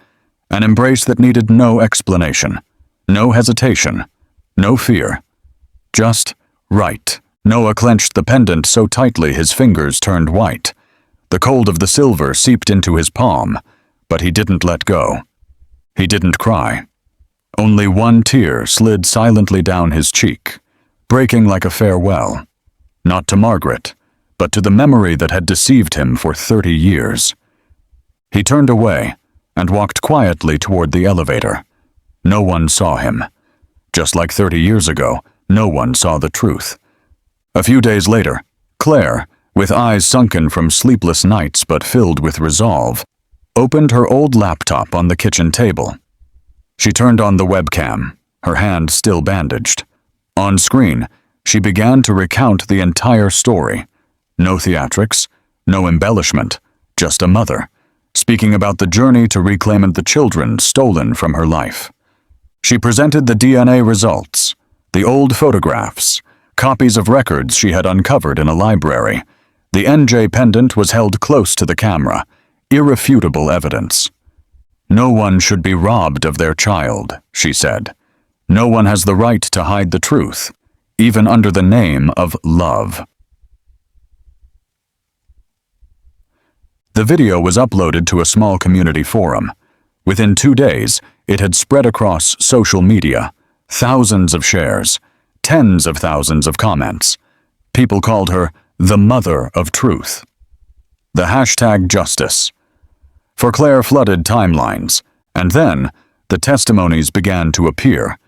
an embrace that needed no explanation, no hesitation, no fear. Just right. Noah clenched the pendant so tightly his fingers turned white. The cold of the silver seeped into his palm, but he didn't let go. He didn't cry. Only one tear slid silently down his cheek, breaking like a farewell. Not to Margaret, but to the memory that had deceived him for 30 years. He turned away and walked quietly toward the elevator. No one saw him. Just like 30 years ago, no one saw the truth. A few days later, Claire, with eyes sunken from sleepless nights but filled with resolve, opened her old laptop on the kitchen table. She turned on the webcam, her hand still bandaged. On screen, she began to recount the entire story. No theatrics, no embellishment, just a mother, speaking about the journey to reclaim the children stolen from her life. She presented the DNA results, the old photographs, copies of records she had uncovered in a library. The NJ pendant was held close to the camera, irrefutable evidence. No one should be robbed of their child, she said. No one has the right to hide the truth, even under the name of love. The video was uploaded to a small community forum. Within 2 days, it had spread across social media, thousands of shares, tens of thousands of comments. People called her the Mother of Truth. The hashtag Justice. For Claire flooded timelines, and then the testimonies began to appear,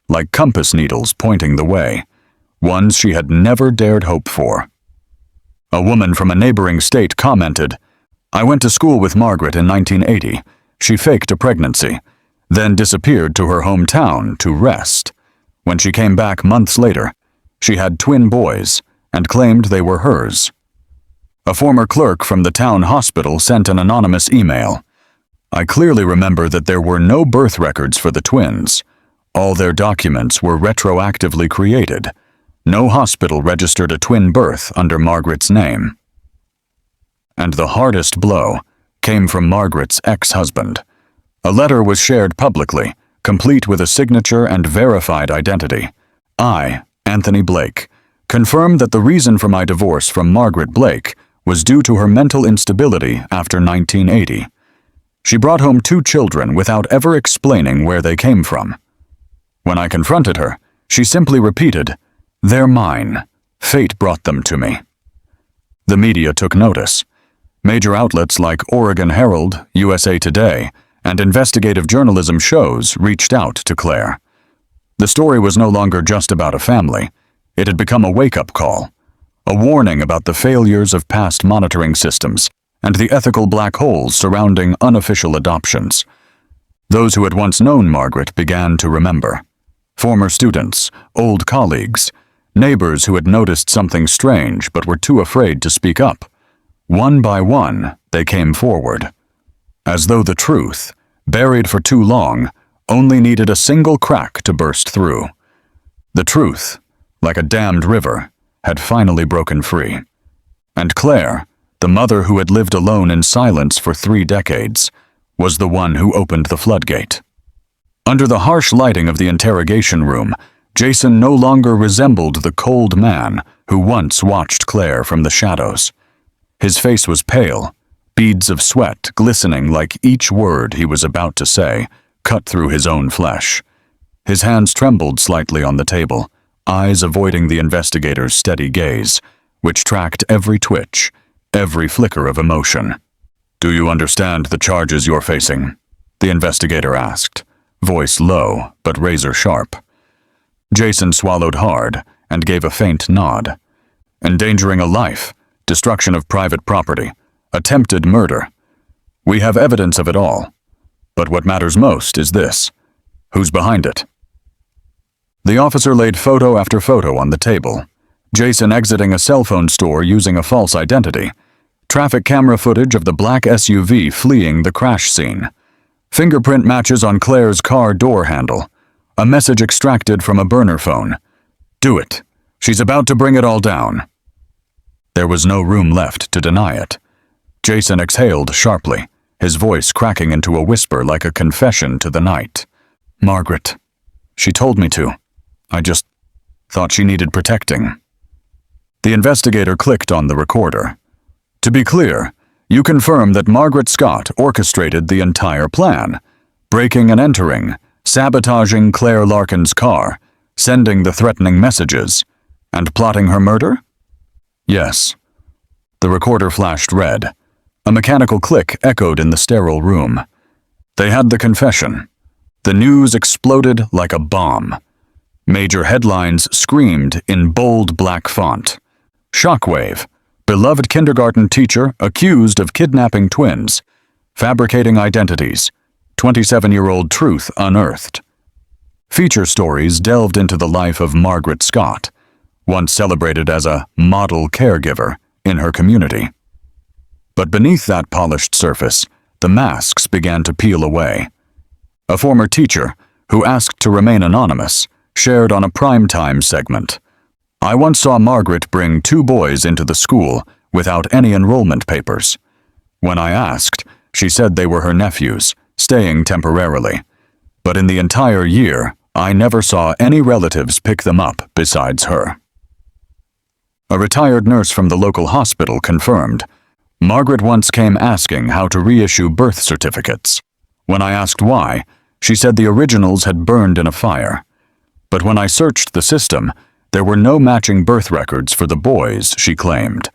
like compass needles pointing the way, ones she had never dared hope for. A woman from a neighboring state commented, "I went to school with Margaret in 1980. She faked a pregnancy, then disappeared to her hometown to rest. When she came back months later, she had twin boys and claimed they were hers." A former clerk from the town hospital sent an anonymous email. I clearly remember that there were no birth records for the twins. All their documents were retroactively created. No hospital registered a twin birth under Margaret's name. And the hardest blow came from Margaret's ex-husband. A letter was shared publicly, complete with a signature and verified identity. I, Anthony Blake, confirmed that the reason for my divorce from Margaret Blake was due to her mental instability after 1980. She brought home 2 children without ever explaining where they came from. When I confronted her, she simply repeated, "They're mine. Fate brought them to me." The media took notice. Major outlets like Oregon Herald, USA Today, and investigative journalism shows reached out to Claire. The story was no longer just about a family. It had become a wake-up call, a warning about the failures of past monitoring systems and the ethical black holes surrounding unofficial adoptions. Those who had once known Margaret began to remember. Former students, old colleagues, neighbors who had noticed something strange but were too afraid to speak up. One by one, they came forward, as though the truth, buried for too long, only needed a single crack to burst through. The truth, like a dammed river, had finally broken free. And Claire, the mother who had lived alone in silence for 3 decades, was the one who opened the floodgate. Under the harsh lighting of the interrogation room, Jason no longer resembled the cold man who once watched Claire from the shadows. His face was pale, beads of sweat glistening like each word he was about to say cut through his own flesh. His hands trembled slightly on the table, eyes avoiding the investigator's steady gaze, which tracked every twitch, every flicker of emotion. "Do you understand the charges you're facing?" the investigator asked, voice low but razor-sharp. Jason swallowed hard and gave a faint nod. Endangering a life, destruction of private property, attempted murder. We have evidence of it all. But what matters most is this: who's behind it? The officer laid photo after photo on the table. Jason exiting a cell phone store using a false identity. Traffic camera footage of the black SUV fleeing the crash scene. Fingerprint matches on Claire's car door handle. A message extracted from a burner phone. "Do it. She's about to bring it all down." There was no room left to deny it. Jason exhaled sharply, his voice cracking into a whisper like a confession to the night. "Margaret. She told me to. I just thought she needed protecting." The investigator clicked on the recorder. "To be clear, you confirm that Margaret Scott orchestrated the entire plan, breaking and entering, sabotaging Claire Larkin's car, sending the threatening messages, and plotting her murder?" "Yes." The recorder flashed red. A mechanical click echoed in the sterile room. They had the confession. The news exploded like a bomb. Major headlines screamed in bold black font. Shockwave. Beloved kindergarten teacher accused of kidnapping twins. Fabricating identities. 27-year-old truth unearthed. Feature stories delved into the life of Margaret Scott, once celebrated as a model caregiver in her community. But beneath that polished surface, the masks began to peel away. A former teacher, who asked to remain anonymous, shared on a primetime segment. "I once saw Margaret bring 2 boys into the school without any enrollment papers. When I asked, she said they were her nephews, staying temporarily. But in the entire year, I never saw any relatives pick them up besides her." A retired nurse from the local hospital confirmed. Margaret once came asking how to reissue birth certificates. When I asked why, she said the originals had burned in a fire. But when I searched the system, there were no matching birth records for the boys, she claimed.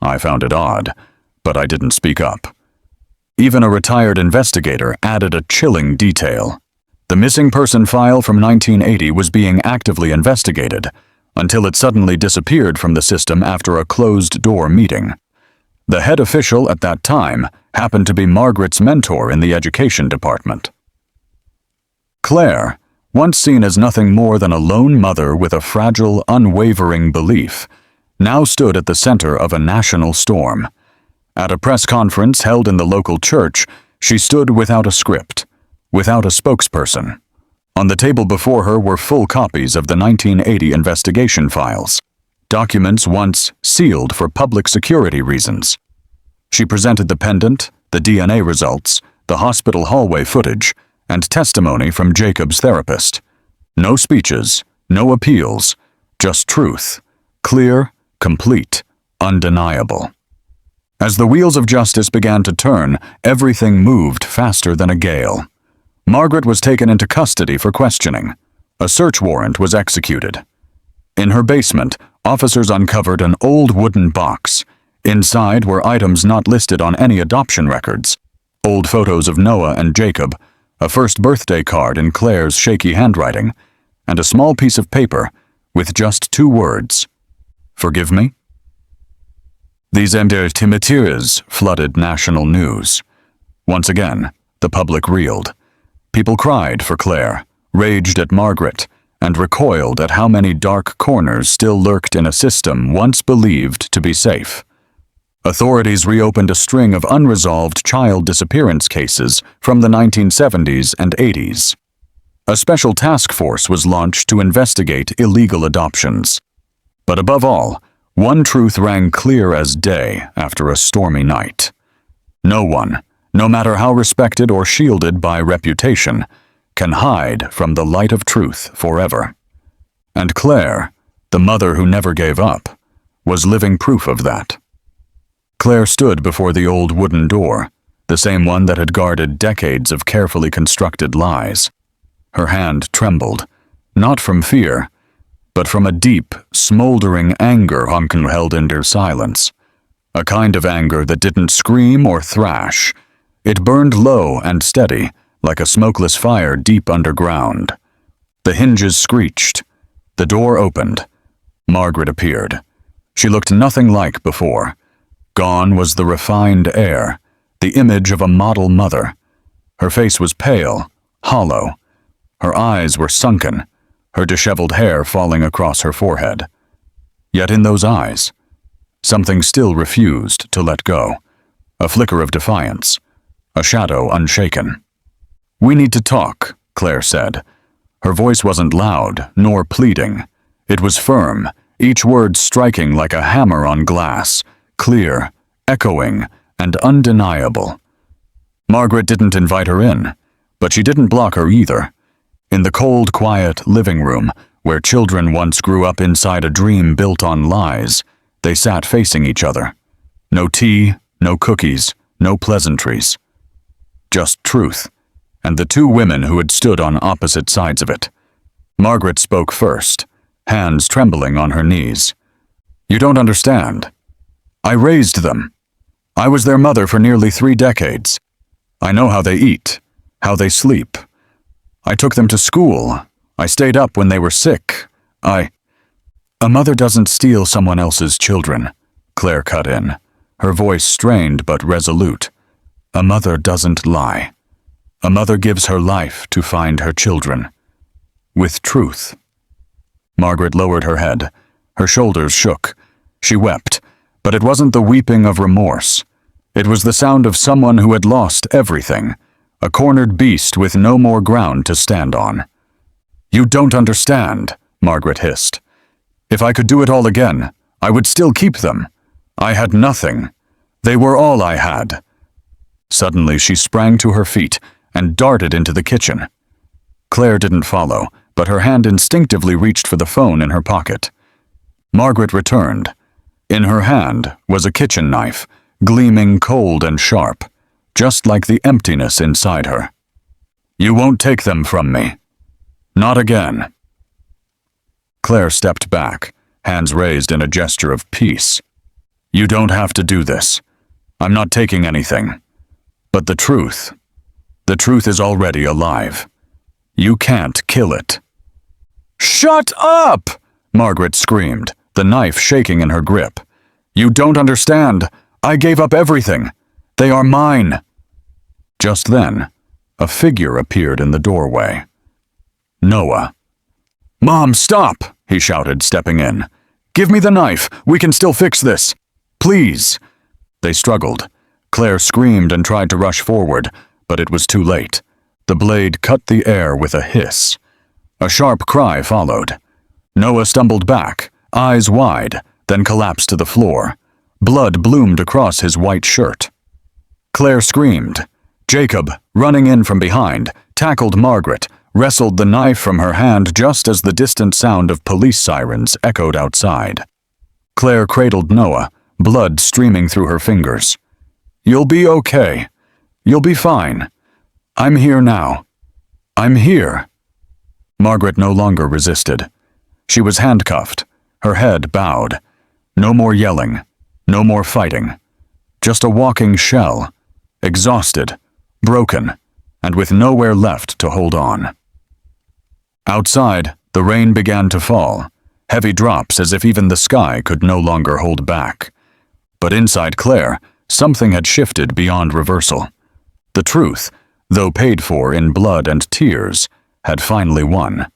I found it odd, but I didn't speak up. Even a retired investigator added a chilling detail. The missing person file from 1980 was being actively investigated, until it suddenly disappeared from the system after a closed-door meeting. The head official at that time happened to be Margaret's mentor in the education department. Claire, once seen as nothing more than a lone mother with a fragile, unwavering belief, now stood at the center of a national storm. At a press conference held in the local church, She stood without a script, without a spokesperson. On the table before her were full copies of the 1980 investigation files, documents once sealed for public security reasons. She presented the pendant, the DNA results, the hospital hallway footage, and testimony from Jacob's therapist. No speeches, no appeals, just truth, clear, complete, undeniable. As the wheels of justice began to turn, everything moved faster than a gale. Margaret was taken into custody for questioning. A search warrant was executed. In her basement, officers uncovered an old wooden box. Inside were items not listed on any adoption records: old photos of Noah and Jacob, a first birthday card in Claire's shaky handwriting, and a small piece of paper with just 2 words: "Forgive me?" These materials flooded national news. Once again, the public reeled. People cried for Claire, raged at Margaret, and recoiled at how many dark corners still lurked in a system once believed to be safe. Authorities reopened a string of unresolved child disappearance cases from the 1970s and 80s. A special task force was launched to investigate illegal adoptions. But above all, one truth rang clear as day after a stormy night. No one, no matter how respected or shielded by reputation, can hide from the light of truth forever. And Claire, the mother who never gave up, was living proof of that. Claire stood before the old wooden door, the same one that had guarded decades of carefully constructed lies. Her hand trembled, not from fear, but from a deep, smoldering anger Honken held in her silence. A kind of anger that didn't scream or thrash. It burned low and steady, like a smokeless fire deep underground. The hinges screeched. The door opened. Margaret appeared. She looked nothing like before. Gone was the refined air, the image of a model mother. Her face was pale, hollow. Her eyes were sunken, her disheveled hair falling across her forehead. Yet in those eyes, something still refused to let go. A flicker of defiance, a shadow unshaken. "We need to talk," Claire said. Her voice wasn't loud, nor pleading. It was firm, each word striking like a hammer on glass, clear, echoing, and undeniable. Margaret didn't invite her in, but she didn't block her either. In the cold, quiet living room, where children once grew up inside a dream built on lies, they sat facing each other. No tea, no cookies, no pleasantries. Just truth, and the 2 women who had stood on opposite sides of it. Margaret spoke first, hands trembling on her knees. "You don't understand. I raised them. I was their mother for nearly 3 decades. I know how they eat, how they sleep. I took them to school. I stayed up when they were sick. A mother doesn't steal someone else's children," Claire cut in, her voice strained but resolute. "A mother doesn't lie. A mother gives her life to find her children. With truth." Margaret lowered her head. Her shoulders shook. She wept, but it wasn't the weeping of remorse. It was the sound of someone who had lost everything, a cornered beast with no more ground to stand on. "You don't understand," Margaret hissed. "If I could do it all again, I would still keep them. I had nothing. They were all I had." Suddenly she sprang to her feet and darted into the kitchen. Claire didn't follow, but her hand instinctively reached for the phone in her pocket. Margaret returned. In her hand was a kitchen knife, gleaming cold and sharp, just like the emptiness inside her. "You won't take them from me. Not again." Claire stepped back, hands raised in a gesture of peace. "You don't have to do this. I'm not taking anything. But the truth is already alive. You can't kill it." "Shut up!" Margaret screamed, the knife shaking in her grip. "You don't understand. I gave up everything. They are mine." Just then, a figure appeared in the doorway. Noah. "Mom, stop!" he shouted, stepping in. "Give me the knife. We can still fix this. Please." They struggled. Claire screamed and tried to rush forward, but it was too late. The blade cut the air with a hiss. A sharp cry followed. Noah stumbled back, eyes wide, then collapsed to the floor. Blood bloomed across his white shirt. Claire screamed. Jacob, running in from behind, tackled Margaret, wrestled the knife from her hand just as the distant sound of police sirens echoed outside. Claire cradled Noah, blood streaming through her fingers. "You'll be okay. You'll be fine. I'm here now. I'm here." Margaret no longer resisted. She was handcuffed, her head bowed. No more yelling, no more fighting. Just a walking shell, exhausted, broken, and with nowhere left to hold on. Outside, the rain began to fall, heavy drops as if even the sky could no longer hold back. But inside Claire, something had shifted beyond reversal. The truth, though paid for in blood and tears, had finally won.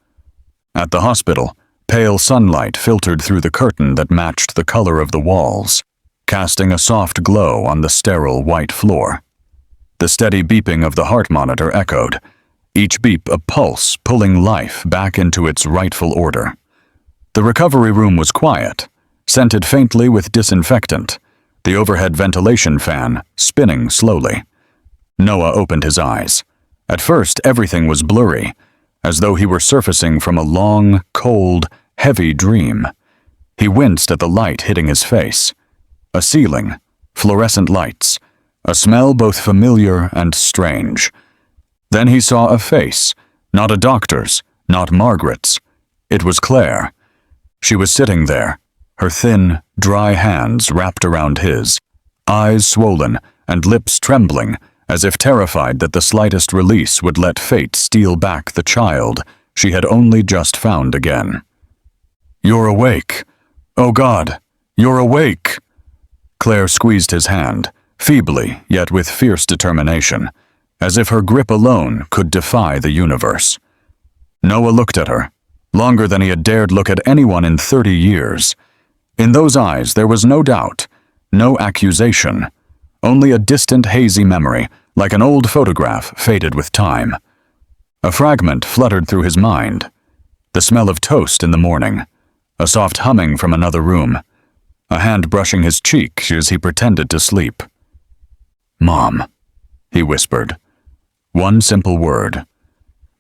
At the hospital, pale sunlight filtered through the curtain that matched the color of the walls, casting a soft glow on the sterile white floor. The steady beeping of the heart monitor echoed, each beep a pulse pulling life back into its rightful order. The recovery room was quiet, scented faintly with disinfectant, the overhead ventilation fan spinning slowly. Noah opened his eyes. At first, everything was blurry, as though he were surfacing from a long, cold, heavy dream. He winced at the light hitting his face. A ceiling, fluorescent lights, a smell both familiar and strange. Then he saw a face, not a doctor's, not Margaret's. It was Claire. She was sitting there, her thin, dry hands wrapped around his, eyes swollen and lips trembling, as if terrified that the slightest release would let fate steal back the child she had only just found again. "You're awake. Oh God, you're awake." Claire squeezed his hand, feebly yet with fierce determination, as if her grip alone could defy the universe. Noah looked at her, longer than he had dared look at anyone in 30 years. In those eyes there was no doubt, no accusation, only a distant hazy memory, like an old photograph faded with time. A fragment fluttered through his mind. The smell of toast in the morning, a soft humming from another room, a hand brushing his cheek as he pretended to sleep. "Mom," he whispered. One simple word.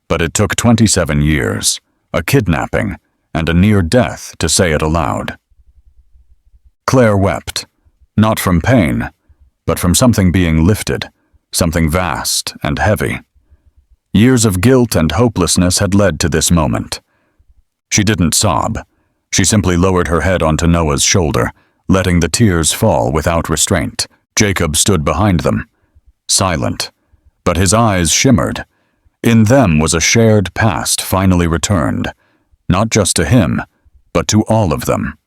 But it took 27 years, a kidnapping, and a near death to say it aloud. Claire wept, not from pain, but from something being lifted, something vast and heavy. Years of guilt and hopelessness had led to this moment. She didn't sob. She simply lowered her head onto Noah's shoulder, letting the tears fall without restraint. Jacob stood behind them, silent, but his eyes shimmered. In them was a shared past finally returned, not just to him, but to all of them.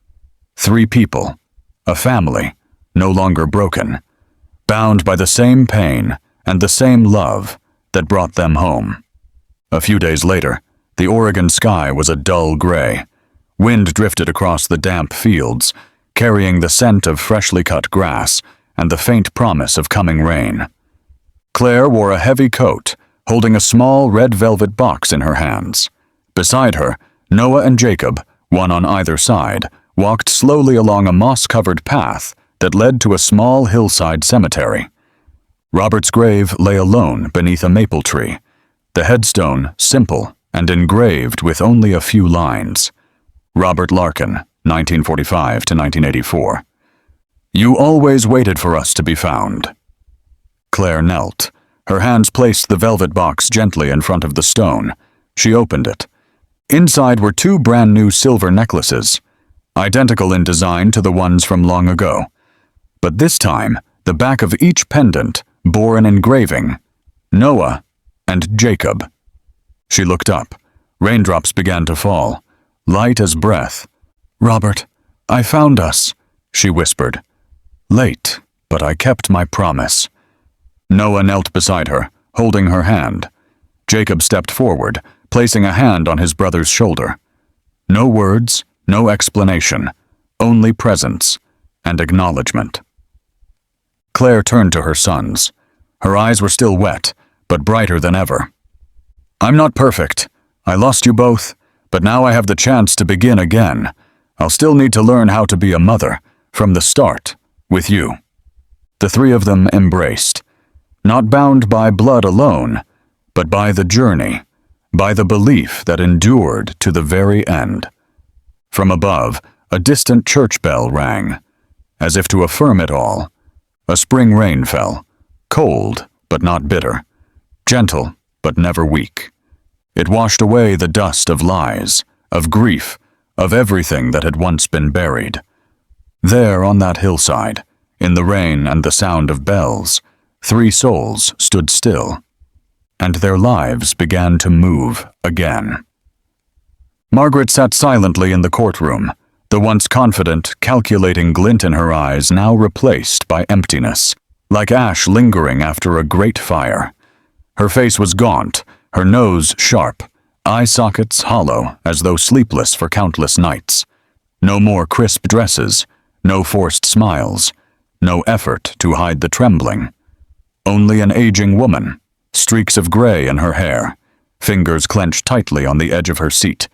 3 people, a family, no longer broken, bound by the same pain and the same love that brought them home. A few days later, the Oregon sky was a dull gray. Wind drifted across the damp fields, carrying the scent of freshly cut grass and the faint promise of coming rain. Claire wore a heavy coat, holding a small red velvet box in her hands. Beside her, Noah and Jacob, one on either side, walked slowly along a moss-covered path that led to a small hillside cemetery. Robert's grave lay alone beneath a maple tree, the headstone simple and engraved with only a few lines. Robert Larkin, 1945 to 1984. "You always waited for us to be found." Claire knelt. Her hands placed the velvet box gently in front of the stone. She opened it. Inside were 2 brand-new silver necklaces, identical in design to the ones from long ago. But this time, the back of each pendant bore an engraving, Noah and Jacob. She looked up. Raindrops began to fall, light as breath. "Robert, I found us," she whispered. "Late, but I kept my promise." Noah knelt beside her, holding her hand. Jacob stepped forward, placing a hand on his brother's shoulder. No words, no explanation, only presence and acknowledgement. Claire turned to her sons. Her eyes were still wet, but brighter than ever. I'm not perfect. I lost you both, but now I have the chance to begin again. I'll still need to learn how to be a mother, from the start, with you. The three of them embraced, not bound by blood alone, but by the journey, by the belief that endured to the very end. From above, a distant church bell rang, as if to affirm it all. A spring rain fell, cold but not bitter, gentle but never weak. It washed away the dust of lies, of grief, of everything that had once been buried. There on that hillside, in the rain and the sound of bells, three souls stood still, and their lives began to move again. Margaret sat silently in the courtroom, the once confident, calculating glint in her eyes now replaced by emptiness, like ash lingering after a great fire. Her face was gaunt, her nose sharp, eye sockets hollow as though sleepless for countless nights. No more crisp dresses, no forced smiles, no effort to hide the trembling. Only an aging woman, streaks of gray in her hair, fingers clenched tightly on the edge of her seat,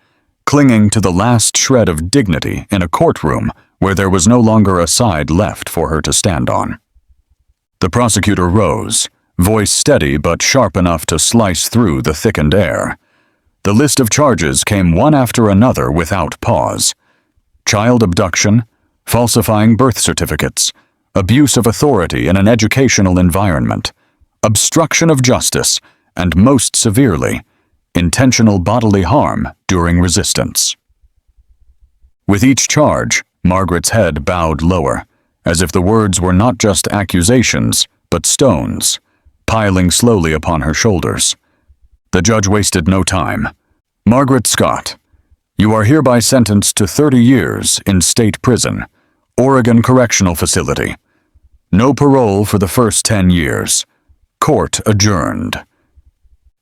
clinging to the last shred of dignity in a courtroom where there was no longer a side left for her to stand on. The prosecutor rose, voice steady but sharp enough to slice through the thickened air. The list of charges came one after another without pause. Child abduction, falsifying birth certificates, abuse of authority in an educational environment, obstruction of justice, and most severely, intentional bodily harm during resistance. With each charge, Margaret's head bowed lower, as if the words were not just accusations, but stones, piling slowly upon her shoulders. The judge wasted no time. Margaret Scott, you are hereby sentenced to 30 years in state prison, Oregon Correctional Facility. No parole for the first 10 years. Court adjourned.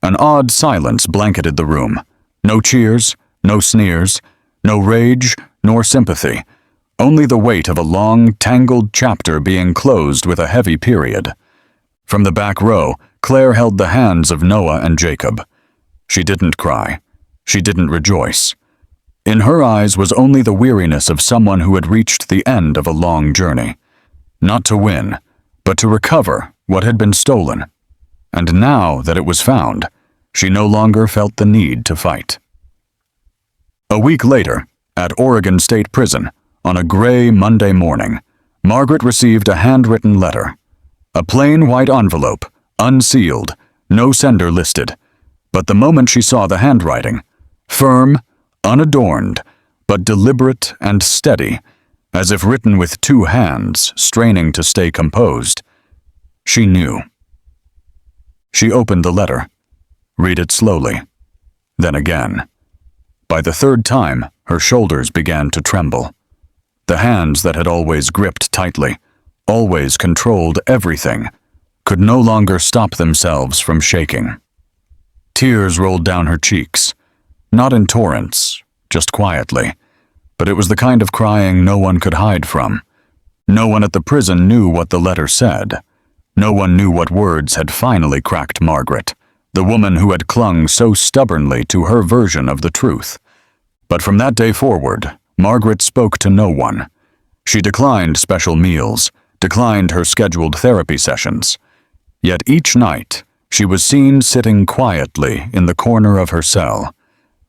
An odd silence blanketed the room. No cheers, no sneers, no rage, nor sympathy. Only the weight of a long, tangled chapter being closed with a heavy period. From the back row, Claire held the hands of Noah and Jacob. She didn't cry. She didn't rejoice. In her eyes was only the weariness of someone who had reached the end of a long journey. Not to win, but to recover what had been stolen. And now that it was found, she no longer felt the need to fight. A week later, at Oregon State Prison, on a gray Monday morning, Margaret received a handwritten letter. A plain white envelope, unsealed, no sender listed. But the moment she saw the handwriting, firm, unadorned, but deliberate and steady, as if written with two hands, straining to stay composed, she knew. She opened the letter. Read it slowly. Then again. By the third time, her shoulders began to tremble. The hands that had always gripped tightly, always controlled everything, could no longer stop themselves from shaking. Tears rolled down her cheeks, not in torrents, just quietly, but it was the kind of crying no one could hide from. No one at the prison knew what the letter said. No one knew what words had finally cracked Margaret, the woman who had clung so stubbornly to her version of the truth. But from that day forward, Margaret spoke to no one. She declined special meals, declined her scheduled therapy sessions. Yet each night, she was seen sitting quietly in the corner of her cell,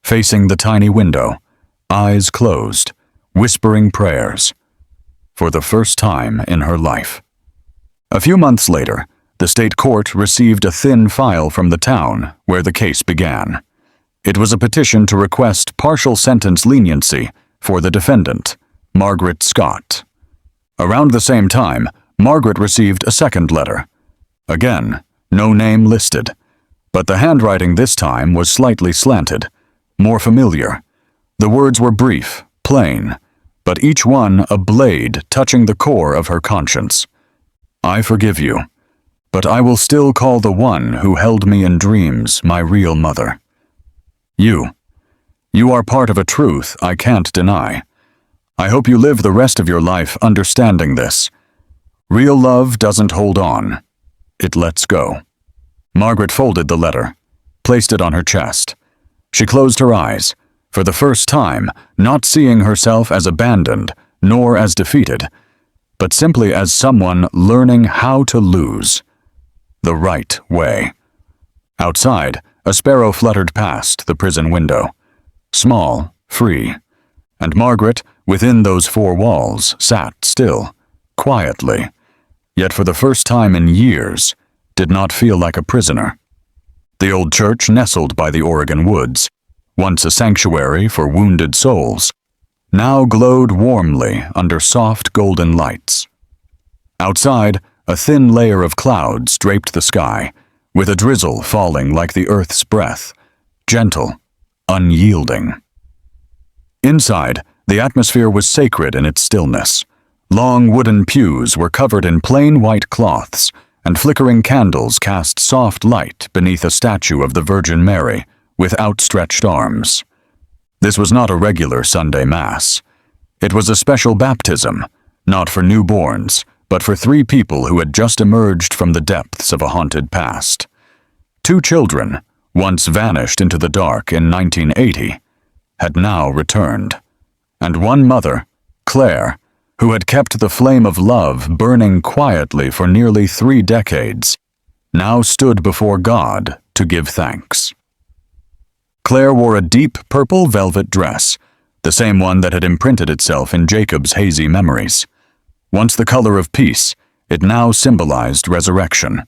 facing the tiny window, eyes closed, whispering prayers, for the first time in her life. A few months later, the state court received a thin file from the town where the case began. It was a petition to request partial sentence leniency for the defendant, Margaret Scott. Around the same time, Margaret received a second letter. Again, no name listed, but the handwriting this time was slightly slanted, more familiar. The words were brief, plain, but each one a blade touching the core of her conscience. I forgive you, but I will still call the one who held me in dreams my real mother. You are part of a truth I can't deny. I hope you live the rest of your life understanding this. Real love doesn't hold on. It lets go. Margaret folded the letter, placed it on her chest. She closed her eyes, for the first time not seeing herself as abandoned nor as defeated, but simply as someone learning how to lose the right way. Outside, a sparrow fluttered past the prison window, small, free, and Margaret, within those four walls, sat still, quietly, yet for the first time in years, did not feel like a prisoner. The old church nestled by the Oregon woods, once a sanctuary for wounded souls, now glowed warmly under soft golden lights. Outside, a thin layer of clouds draped the sky, with a drizzle falling like the earth's breath, gentle, unyielding. Inside, the atmosphere was sacred in its stillness. Long wooden pews were covered in plain white cloths, and flickering candles cast soft light beneath a statue of the Virgin Mary with outstretched arms. This was not a regular Sunday Mass. It was a special baptism, not for newborns, but for three people who had just emerged from the depths of a haunted past. Two children, once vanished into the dark in 1980, had now returned. And one mother, Claire, who had kept the flame of love burning quietly for nearly 3 decades, now stood before God to give thanks. Claire wore a deep purple velvet dress, the same one that had imprinted itself in Jacob's hazy memories. Once the color of peace, it now symbolized resurrection.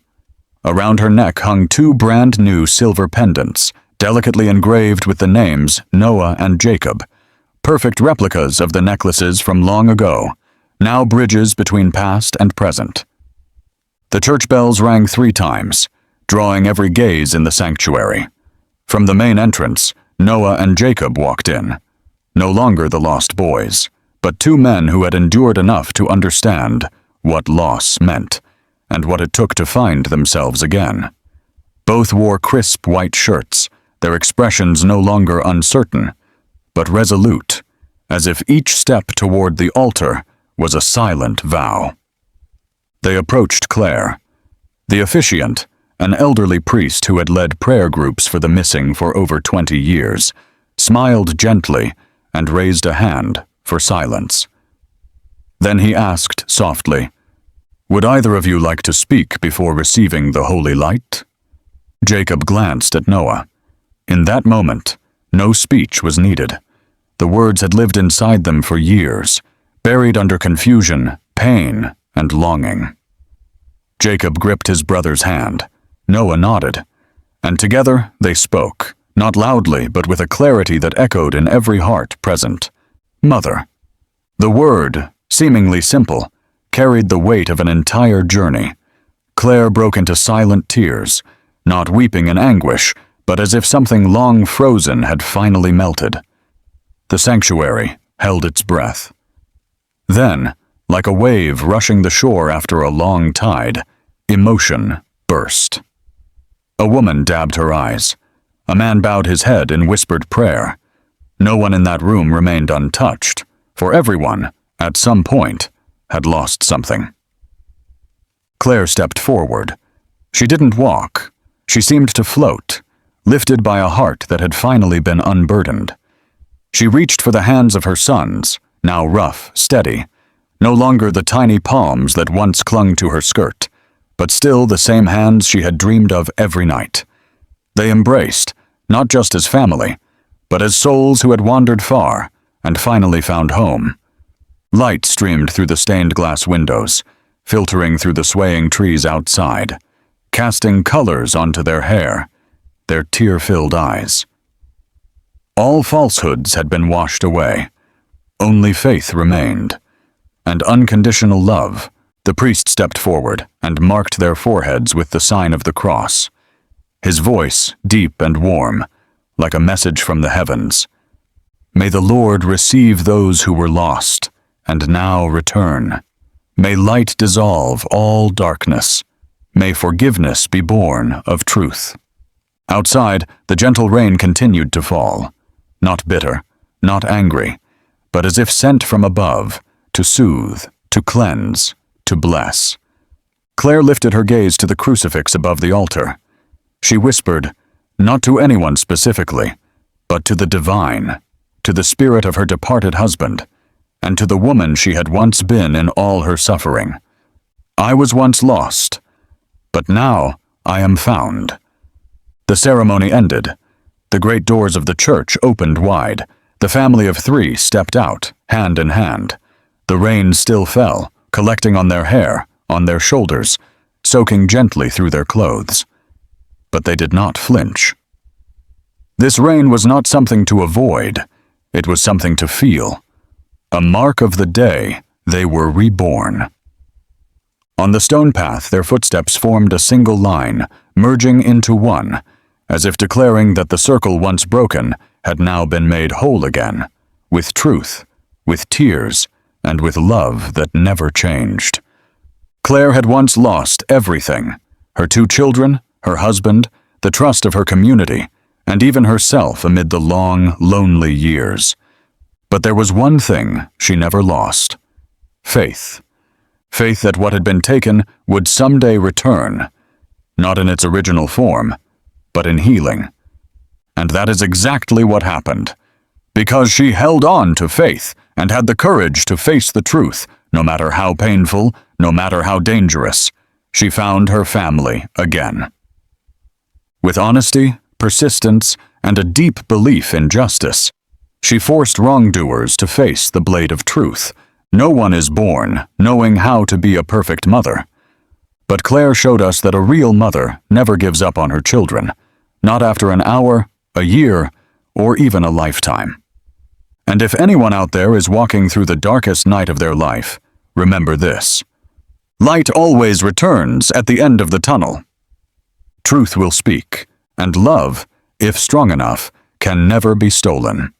Around her neck hung 2 brand-new silver pendants, delicately engraved with the names Noah and Jacob, perfect replicas of the necklaces from long ago, now bridges between past and present. The church bells rang 3 times, drawing every gaze in the sanctuary. From the main entrance, Noah and Jacob walked in, no longer the lost boys, but 2 men who had endured enough to understand what loss meant, and what it took to find themselves again. Both wore crisp white shirts, their expressions no longer uncertain, but resolute, as if each step toward the altar was a silent vow. They approached Claire. The officiant, an elderly priest who had led prayer groups for the missing for over 20 years, smiled gently and raised a hand for silence. Then he asked softly, "Would either of you like to speak before receiving the holy light?" Jacob glanced at Noah. In that moment, no speech was needed. The words had lived inside them for years, buried under confusion, pain, and longing. Jacob gripped his brother's hand. Noah nodded, and together they spoke, not loudly but with a clarity that echoed in every heart present. Mother. The word, seemingly simple, carried the weight of an entire journey. Claire broke into silent tears, not weeping in anguish, but as if something long frozen had finally melted. The sanctuary held its breath. Then, like a wave rushing the shore after a long tide, emotion burst. A woman dabbed her eyes. A man bowed his head in whispered prayer. No one in that room remained untouched, for everyone, at some point, had lost something. Claire stepped forward. She didn't walk. She seemed to float, lifted by a heart that had finally been unburdened. She reached for the hands of her sons, now rough, steady, no longer the tiny palms that once clung to her skirt, but still the same hands she had dreamed of every night. They embraced, not just as family, but as souls who had wandered far and finally found home. Light streamed through the stained glass windows, filtering through the swaying trees outside, casting colors onto their hair, their tear-filled eyes. All falsehoods had been washed away. Only faith remained, and unconditional love. The priest stepped forward and marked their foreheads with the sign of the cross. His voice deep and warm, like a message from the heavens. May the Lord receive those who were lost, and now return. May light dissolve all darkness. May forgiveness be born of truth. Outside, the gentle rain continued to fall, not bitter, not angry, but as if sent from above, to soothe, to cleanse, to bless. Claire lifted her gaze to the crucifix above the altar. She whispered, not to anyone specifically, but to the divine, to the spirit of her departed husband, and to the woman she had once been in all her suffering. I was once lost, but now I am found. The ceremony ended. The great doors of the church opened wide. The family of 3 stepped out, hand in hand. The rain still fell, collecting on their hair, on their shoulders, soaking gently through their clothes. But they did not flinch. This rain was not something to avoid. It was something to feel. A mark of the day they were reborn. On the stone path, their footsteps formed a single line, merging into one, as if declaring that the circle once broken had now been made whole again, with truth, with tears, and with love that never changed. Claire had once lost everything: her 2 children, her husband, the trust of her community, and even herself amid the long, lonely years. But there was one thing she never lost: faith. Faith that what had been taken would someday return, not in its original form, but in healing. And that is exactly what happened. Because she held on to faith and had the courage to face the truth, no matter how painful, no matter how dangerous, she found her family again. With honesty, persistence, and a deep belief in justice, she forced wrongdoers to face the blade of truth. No one is born knowing how to be a perfect mother. But Claire showed us that a real mother never gives up on her children, not after an hour, a year, or even a lifetime. And if anyone out there is walking through the darkest night of their life, remember this: light always returns at the end of the tunnel. Truth will speak, and love, if strong enough, can never be stolen.